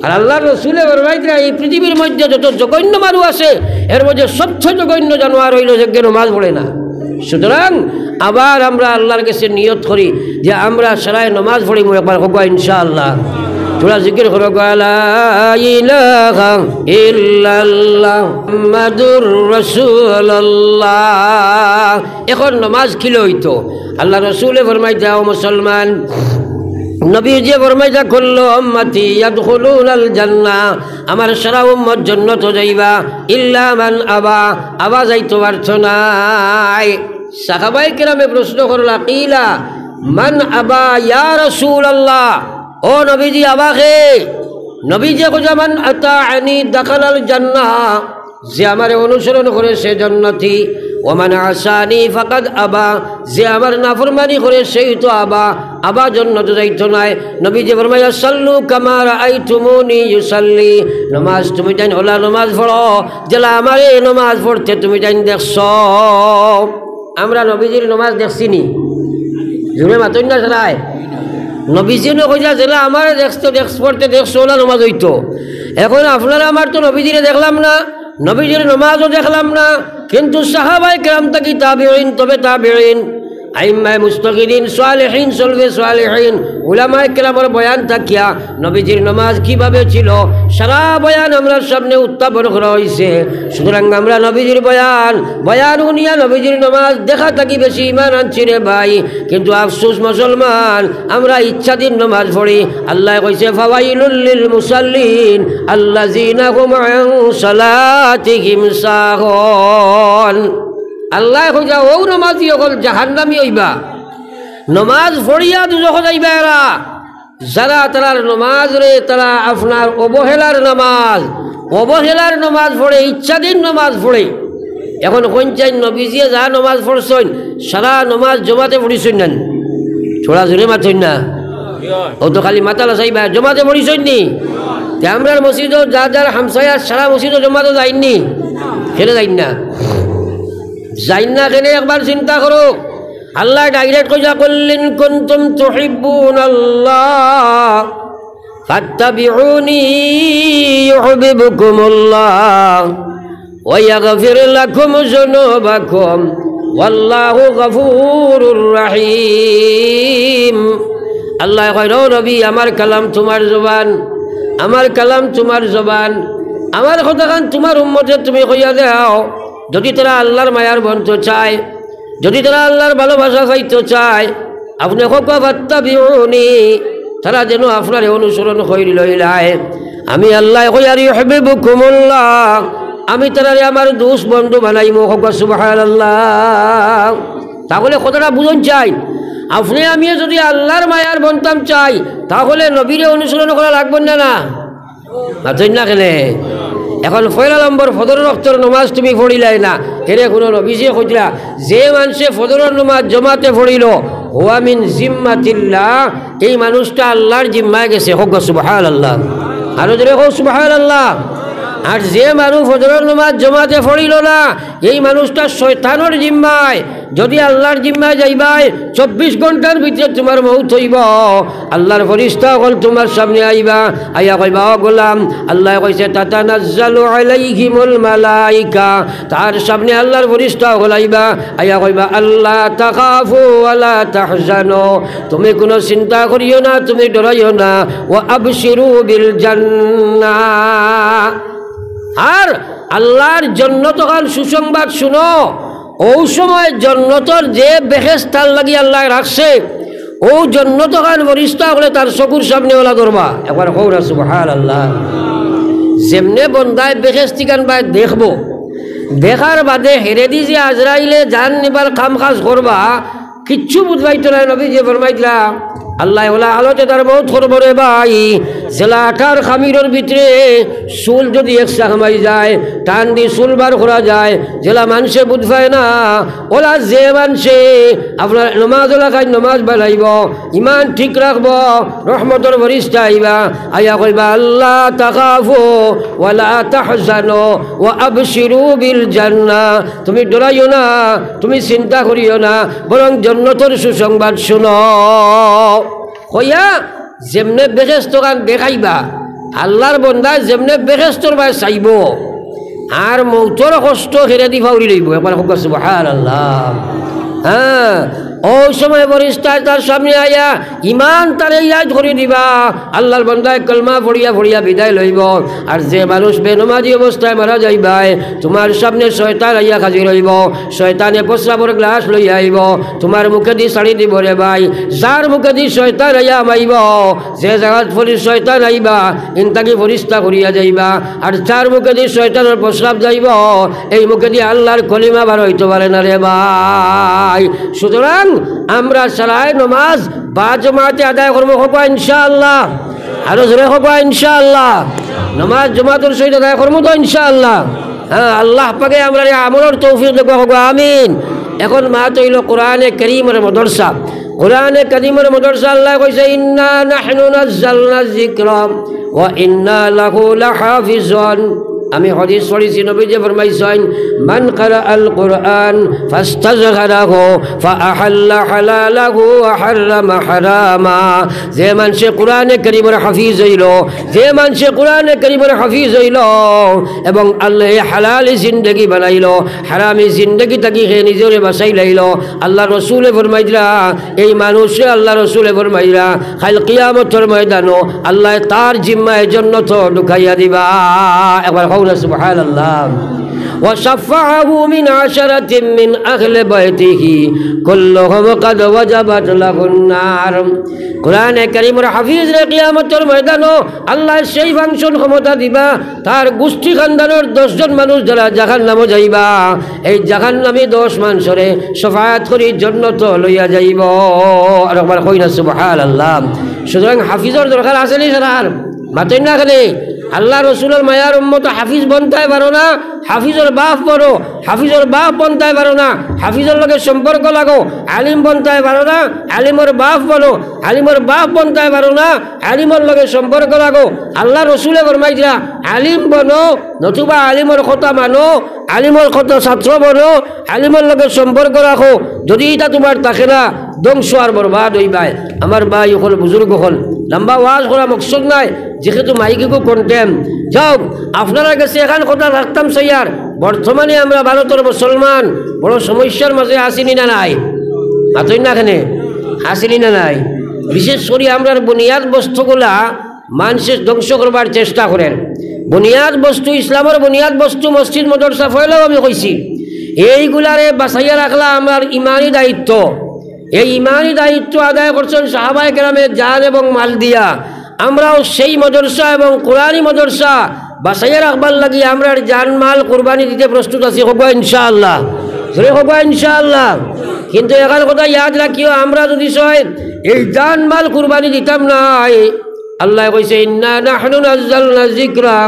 আর আল্লাহ রসুলে ফরমাইতে এই পৃথিবীর মধ্যে যত জঘন্য মানুষ আছে এর মধ্যে সবচেয়ে জঘন্য জানোয়ার হইল যে নামাজ পড়ে না সুতরাং আবার আমরা আল্লাহর কাছে নিয়ত করি যে আমরা সারায় নামাজ পড়ি একবার হোক ইনশাআল্লাহ তোরা জিকির করো লা ইলাহা ইল্লাল্লাহ মুহাম্মাদুর রাসূলুল্লাহ এখন নামাজ খিলে হইতো আল্লাহ রসুলে ফরমাইতে ও মুসলমান নবীজি ফরমাইতা কুল্লু উম্মতি ইয়াদখুলুনাল জান্নাহ আমার সারা উম্মত জান্নাতে যাইবা ইল্লা মান আবা যাইতো পারছ নাই সাহাবায়ে কেরামে প্রশ্ন করলা কিলা মান আবা ইয়া রাসূলুল্লাহ, ও নবীজি আবাকে। নবীজি কইয়া মান আতাআনি দাখালাল জান্নাহ, যে আমারে অনুসরণ করে সে জান্নাতি। ওমান আসানি ফাকাদ আবা, যে আমার নাফরমানি করে সেই তো আবা, আবা জান্নাতে যাইতো নাই। নবীজি ফরমায়া সাল্লু কামা রাআইতুমুনি ইউসাল্লি, নামাজ তুমি জান ওলা নামাজ পড়ো যেলা আমারে নামাজ পড়তে তুমি জান দেখছো। আমরা নবীজির নামাজ দেখছিনি, জুড়ে মাতন না সরাই। নবীজি কইলা যেলা আমারে দেখছো পড়তে দেখছো ওলা নামাজ হইতো। এখন আপনারা আমার তো নবীজিরে দেখলাম না, নবীজির নামাজও দেখলাম না, কিন্তু সাহাবায়ে কেরাম তাকি তাবিঈন, তবে তাবিঈন, আইম্মায়ে মুস্তাগিদিন, সালেহিন, সলবে সালেহিন, উলামায়ে কেরামের বয়ান থাকিয়া নবীজির নামাজ কিভাবে ছিল সারা বয়ান আমরা সামনে উত্থাপন করা হয়েছে। সুতরাং আমরা নবীজির বয়ান শুনিয়া নবীজির নামাজ দেখা থাকি বেশি ইমান আনছি রে ভাই। কিন্তু আফসোস মুসলমান, আমরা ইচ্ছাধীন নামাজ পড়ি। আল্লাহ কইছে ফাওয়াইলুল লিল মুসাল্লিন আল্লাযিনা হুম আন সালাতিহিম সাহুন। আল্লাহ কইয়া ও নমাজি অকল জাহান্নামী হইবা, নমাজ পড়িয়া দুজখ যাইবা এরা, যারা তারার নমাজ রে তারা আপনার অবহেলার নমাজ পড়ে, ইচ্ছাধীন নমাজ পড়ে। এখন কোন চাই নবীজিয়ে যা নমাজ পড়ছেন সারা নমাজ জমাতে পড়িছেন না, ছোড়া জোরে মাথইন না, ও তো খালি মাতালা চাইবা জমাতে পড়িছেন নি। আমরা মসজিদও যার হামসায়ার সারা মসজিদও জমাতে যাইনি, খেলে যাইন না, যাইন না কেনে একবার চিন্তা করো। আল্লাহ ডাইরেক্ট কইয়া কুল্লিন কুনতুম তুহিব্বুনাল্লাহ ফাত্তাবিউনি ইউহিব্বুকুমুল্লাহ ওয়া ইয়াগফির লাকুম যুনুবাকুম ওয়াল্লাহু গফুরুর রহিম। আল্লাহ কয় ও নবী, আমার কালাম তোমার জবান, আমার কালাম তোমার জবান, আমার কথাখান তোমার উম্মতে তুমি কইয়া দাও। যদি তারা আল্লাহর মায়ার বন্ধ চায়, যদি তারা আল্লাহর ভালোবাসা চাইতে চায়, আপনি ফাত্তাবিউনি, তারা যেন আপনার অনুসরণ করি লইলায়। আমি আল্লাহ কইয়ার ইউহিব্বুকুমুল্লাহ, আমি তারারে আমার দোষ বন্ধু বানাইমু। সুবহানাল্লাহ। তাহলে কথাটা বুঝন চাই, আপনি আমি যদি আল্লাহর মায়ার বন্ধতাম চাই তাহলে নবীরে অনুসরণ করা লাগবে না, না না কেনে। এখন পয়লা নম্বর ফজরের ওয়াক্তের নমাজ তুমি পড়িলাই না, এরে কোনো নবীজিয়ে কইলা যে মানুষে ফজরের নমাজ জমাতে পড়িল হুয়া মিন জিম্মাতিল্লাহ, এই মানুষটা আল্লাহর জিম্মায় গেছে। হোক সুবহানাল্লাহ, আরো জোরে হোক সুবহানাল্লাহ। আর যে মানুষ ফজরের নমাজ জমাতে পড়িল না, এই মানুষটা শয়তানের জিম্মায়। যদি আল্লাহর জিম্মায় যাইবাই 24 ঘন্টার ভিতরে তোমার মৌত হইব, আল্লাহর ফেরেশতা হল তোমার সামনে আইবা, আইয়া কইবা ও গোলাম, আল্লাহ কইছে তাতানাজ্জালু আলাইহিমুল মালাইকা, তার সামনে আল্লাহর ফেরেশতা হল আইবা, আইয়া কইবা আল্লাহ তাখাফু ওয়ালা তাহজানু, তুমি কোনো চিন্তা করিও না, তুমি ডরাইও না, ওয়া আবশিরু বিল জান্নাহ, আর আল্লাহর জান্নাতকাল সুসংবাদ শুনো। ও সময় জান্নাতর যে বেহেশতার লাগি আল্লাহ রাখছে, ও জান্নাতকাল ফেরেশতা হলে তার চকুর সামনে ওলা ধরবা। একবার কওরা সুবহানাল্লাহ। যেমনে বন্দায় বেহেশতিকান বাই দেখবো, দেখার বাদে হেরে দি যে আজরাইলে জান নিবার কাম কাজ করবা, কিচ্ছু বুঝবাইতো না। নবী যে ফরমাইতলা আল্লাহ ওলা আলোতে তার বহুত করবো রে ভাই, জেলা আঠার খামিরের ভিতরে চুল যদি একসা খামাই যায়, টান দি চুল বার করা যায়, জেলা মানুষে বুঝবায় না, ওলা যে মানুষে আপনার নমাজ ওলা খাই নমাজ বানাইব, ইমান ঠিক রাখবো, রহমতর ফেরেশতা আইবা, আইয়া কইবা আল্লাহ তাখাফু ওয়ালা তাহজানু ওয়া আবশিরু বিল জান্নাহ, তুমি ডরাইও না, তুমি চিন্তা করিও না, বরং জান্নাতের সুসংবাদ শুনো। কইয়া যেমনে বেহেশতকান দেখাইবা, আল্লাহর বন্দা যেমনে বেহেশতর বাই চাইব, আর মৌতর কষ্ট হেরে দি ফাউরি লইব। একবার সুবহানাল্লাহ। হ্যাঁ, ও সময় ফেরেশতা তার সামনে আয়া ইমান তারে ইয়াদ করে দিবা আল্লাহর বান্দায় কলমা পড়িয়া পড়িয়া বিদায় লইব আর যে মানুষ বেনমাজি অবস্থায় মারা যাইবাই তোমার সামনে শয়তান আইয়া হাজির হইব শয়তানে প্রস্রাবের গ্লাস লইয়া আইব তোমার মুখে দি ছাড়ি দিব রে ভাই যার মুখে দি শয়তান আইয়া মাইব যে জায়গাত শয়তান আইবা ইনতাকি ফেরেশতা করিয়া যাইবা আর যার মুখে দি শয়তানের প্রস্রাব যাইব এই মুখে দি আল্লাহর কলিমা বার হইতে পারে না রে ভাই সুতরাং আমরা সারায় নমাজ বা জমাতে আদায় করবো হবা ইনশাআল্লাহ আরো জোরে হবা ইনশাআল্লাহ নমাজ জমাতের সহিত আদায় করবো তো ইনশাআল্লাহ হ্যাঁ আল্লাহ পাকে আমরা আমলের তৌফিক দেবো হবা আমিন এখন মা তৈল কোরআনে কারীমের মাদ্রাসা কোরআনে কারীমের মাদ্রাসা আল্লাহ কইছে ইন্না নাহনু নাযালনা যিকরা ওয়া ইন্না লাহু লাহাফিজুন আমি হাদিস পড়েছি নবীজি ফরমাইছেন মান ক্বারা আল কুরআন ফাস্তাযহারাহু ফাআহাল্লা হালালাহু ওয়া হারামা হারামা যে মানুষে কোরআনে কারীমের হাফিজ হইল যে মানুষে কোরআনে কারীমের হাফিজ হইল এবং আল্লাহ হালাল জিন্দেগি বানাইল হারামি জিন্দেগি থেকে সে নিজরে বাঁচাই লাইল আল্লাহ রসুলে ফরমাইলা এই মানুষে আল্লাহ রসুলে ফরমাইলা কাল কিয়ামতের ময়দানো আল্লাহ তার জিম্মায় জান্নাত ঢুকাইয়া দিবা একবার سبحان الله وشفعه من 10 من أهل بيته كلهم قد وجبت له النار কোরআনে কারীমের হাফিজ রে কিয়ামতের ময়দানে আল্লাহ সেই ফাংশন ক্ষমতা দিবা তার গোষ্ঠী খানদানের 10 জন মানুষ যারা জাহান্নামে যাইবা এই জাহান্নামী 10 মানুষরে শাফাআত করি জান্নাত লইয়া যাইব আর একবার কইনা সুবহানাল্লাহ সুতরাং হাফিজের দরকার আছে নি স্যার মাতেন না খালি আল্লাহ রসুলের মায়ার উম্মত হাফিজ বনতাই পারো না হাফিজের বাপ বড় হাফিজের বাপ বনতাই পারো না হাফিজের লগে সম্পর্ক লাগো আলিম বনতাই পারো না আলিমের বাপ বলো আলিমের বাপ বনতাই পারো না আলিমের লগে সম্পর্ক লাগো আল্লাহ রসুলে ফরমাইছিলা আলিম বনো নতুবা আলিমের কথা মানো আলিমের কথা ছাত্র বনো আলিমের লগে সম্পর্ক রাখো যদি এটা তোমার থাকে না ধ্বংস আর বরবাদ হইবাই আমার ভাই হল বুজুর্গ হল লম্বা ওয়াজ করা মকসদ নাই যেহেতু মাইকিকো কন্টেম যাও আপনারা কাছে এখন কথা রাখতাম সৈয়ার বর্তমানে আমরা ভারতের মুসলমান বড় সমস্যার মাঝে আসিনি না নাই মাতই না এখানে আসিনি না নাই বিশেষ করে আমরা বুনিয়াদ বস্তুগুলা মানুষের ধ্বংস করবার চেষ্টা করেন বুনিয়াদ বস্তু ইসলামের বুনিয়াদ বস্তু মসজিদ মাদ্রাসা ফয়লাও আমি কইছি এইগুলারে বাঁচাইয়া রাখলা আমার ইমানি দায়িত্ব এই ইমানি দায়িত্ব আদায় করছেন সাহাবায়ে কেরামের জান এবং মাল দিয়া আমরাও সেই মাদ্রাসা এবং কোরআনী মাদ্রাসা বাঁচাইয়া রাখবার লাগি আমরা জান মাল কুরবানি দিতে প্রস্তুত আছি হবা ইনশাআল্লাহ জোরে হবা ইনশাআল্লাহ কিন্তু এখানে কথা ইয়াদ রাখিও আমরা যদি এই জান মাল কুরবানি দিতাম না আল্লাহ কইছে ইন্না নাহনু নাযালনা যিকরা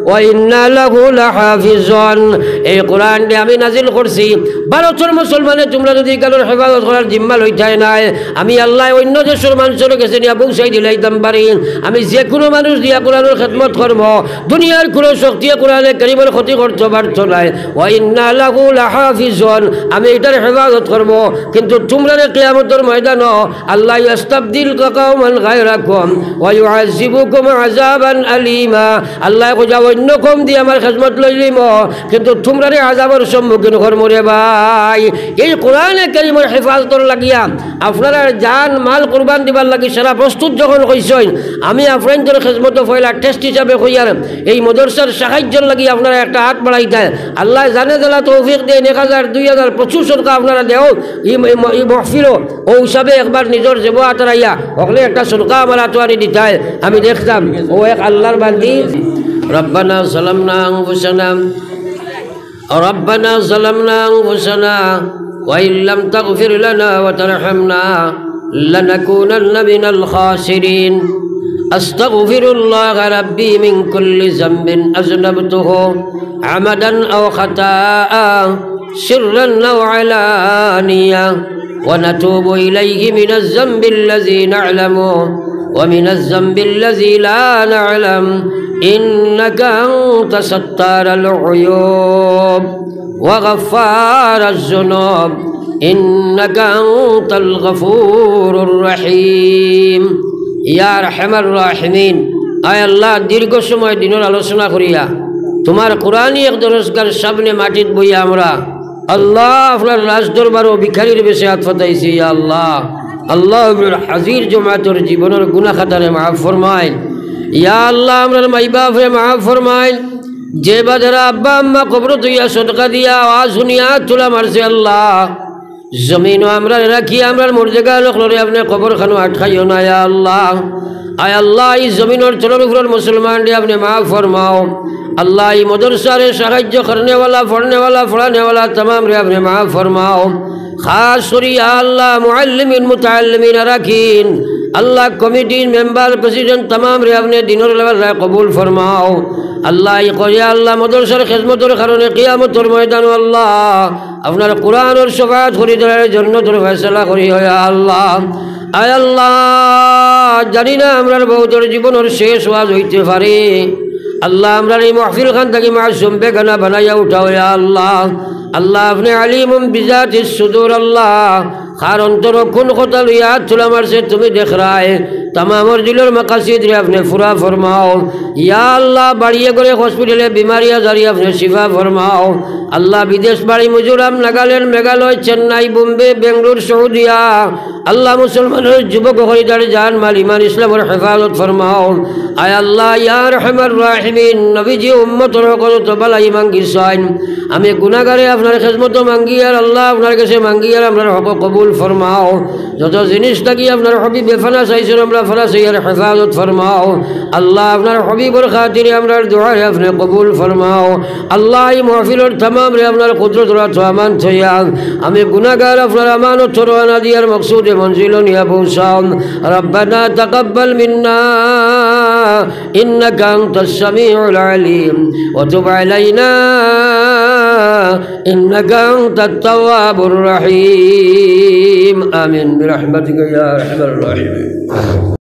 ওয়া ইন্না লাহু লাহাফিজুন এই কোরআনটি আমি নাজিল করছি ভারতের মুসলমানে তোমরা যদি কারোর হেফাজত করার জিম্মা লইতাই নাই আমি আল্লাহ অন্য দেশের মানুষের কাছে নিয়ে পৌঁছাই দিলাইতাম পারি আমি যে কোনো মানুষ দিয়া কোরআনের খেদমত করব দুনিয়ার কোনো শক্তি কোরআনে কারীমের ক্ষতি করতে পারত নাই ওয়া ইন্না লাহু লাহাফিজুন আমি এটার হেফাজত করব কিন্তু তোমরা কিয়ামতের ময়দানে আল্লাহ ইস্তাবদিল কওমান গায়রাকুম ওয়া ইউআযিবুকুম আযাবান আলীমা আল্লাহ কইয়া অন্য কম দিয়ে আমার খেদমত লইলিম কিন্তু তোমরা আযাবের সম্মুখীন করমু রে ভাই এই কোরআনে কারীমের হেফাজতর লাগিয়া আপনারা জান মাল কুরবান দিবার লাগি সারা প্রস্তুত যখন কইছেন আমি আপনাদের খেদমত ফয়লা টেস্ট হিসাবে কইয়ার এই মাদ্রাসার সাহায্যের লাগি আপনারা একটা হাত বাড়াইতেন আল্লাহ জানে দেলা তৌফিক দেন 1000 2000 2500 টাকা আপনারা দেও এই মাহফিল ও হিসাবে একবার নিজের জেব আতরাইয়া ওখানে একটা সদকা আমার আতোয়ারি দিতায় আমি দেখতাম ও এক আল্লাহর বান্দি ربنا ظلمنا أنفسنا وإن لم تغفر لنا وترحمنا لنكونن من الخاسرين أستغفر الله ربي من كل ذنب أذنبته عمدا أو خطأ سرا أو علانية ونتوب إليه من الذنب الذي نعلمه ومن الذنب الذي لا نعلم إنك أنت ستار العيوب وغفار الذنوب إنك أنت الغفور الرحيم يا أرحم الراحمين আয় আল্লাহ দীর্ঘ সময় দিনের আলোচনা করিয়া তোমার কোরআনই এক দরজগার সামনে মাটিত বইয়া আমরা আল্লাহ আপনার রাজ দরবার ও ভিখারির বেশে হাত ফাটাইছি ইয়া আল্লাহ আল্লাহ হাজির জমাতর জীবনের গুনাহ খাতারে মাফ ফরমাইন ইয়া আল্লাহ আমরার মাই বাপরে মাফ ফরমাইন যে বাজারা আব্বা আম্মা কবর তুইয়া সদকা দিয়া আওয়াজ শুনিয়া তুলা মারছে আল্লাহ জমিন আমরা রাখি আমরার মর্যাদা লোকরে আপনি কবর খানো আটকাইও না ইয়া আল্লাহ আয় আল্লাহ এই জমিনের চলন উপর মুসলমান দিয়ে আপনি মাফ ফরমাও अल्लाह ये मदरसा रे साहाय्य करने वाला पढ़ने वाला तमाम रे अपने माफ़ फरमाओ खास करी अल्लाह मुअल्लिमीन मुतअल्लिमीन रखीन अल्लाह कमिटी मेंबर प्रेसिडेंट तमाम रे अपने दिनों लेवल कबूल फरमाओ अल्लाह ये कोया अल्लाह मदरसा रे खिदमत और करने क़ियामत और मैदान अल्लाह अपना कुरान और शफाअत खरीद रहे जन्नत और फैसला करी हो या अल्लाह आय अल्लाह जानी ना हमारे बहुत जीवन और शेष वाज होते पारे अल्लाह हमारे महफिल खान तक मासूम बेगाना बनाया उठाओ या अल्लाह अल्लाह अपने अलीम बिजात सुदूर अल्लाह खार अंतर खुन खुतल याद तुला मर से तुम्हें देख रहा है तमाम और दिलों मकासिद रे अपने फुरा फरमाओ या अल्लाह बढ़िया करे हॉस्पिटल बीमारियां जारी अपने शिफा फरमाओ अल्लाह विदेश बाड़ी मिजोरम नागालैंड मेघालय चेन्नई बम्बे बेंगलुरु सऊदिया अल्लाह मुसलमान जुबक खरीदार जान माल ईमान इस्लाम और हिफाजत फरमाओ आय अल्लाह या रहमान राहिमीन नबी जी उम्मत को तो भला ईमान की साइन हमें गुनाहगारे আপনার খিদমত মাঙ্গি আর আল্লাহ আপনার কাছে মাঙ্গি আর আপনার হক কবুল ফরমাও যত জিনিস থাকি আপনার হাবিব বেফানা চাইছেন আমরা ফলা চাইয়ার হেফাজত ফরমাও আল্লাহ আপনার হাবিবর খাতিরে আপনার দোয়া আপনি কবুল ফরমাও আল্লাহ এই মাহফিলের तमाम রে আপনার কুদরত রাত আমান থইয়া আমি গুনাহগার আপনার আমানত তরওয়ানা দিয়ার মকসুদে মঞ্জিল নিয়া পৌঁছাও রব্বানা তাকাব্বাল মিন্না ইন্নাকা আনতাস সামিউল আলিম ওয়া তুব আলাইনা إنك أنت التواب الرحيم آمين برحمتك يا أرحم الراحمين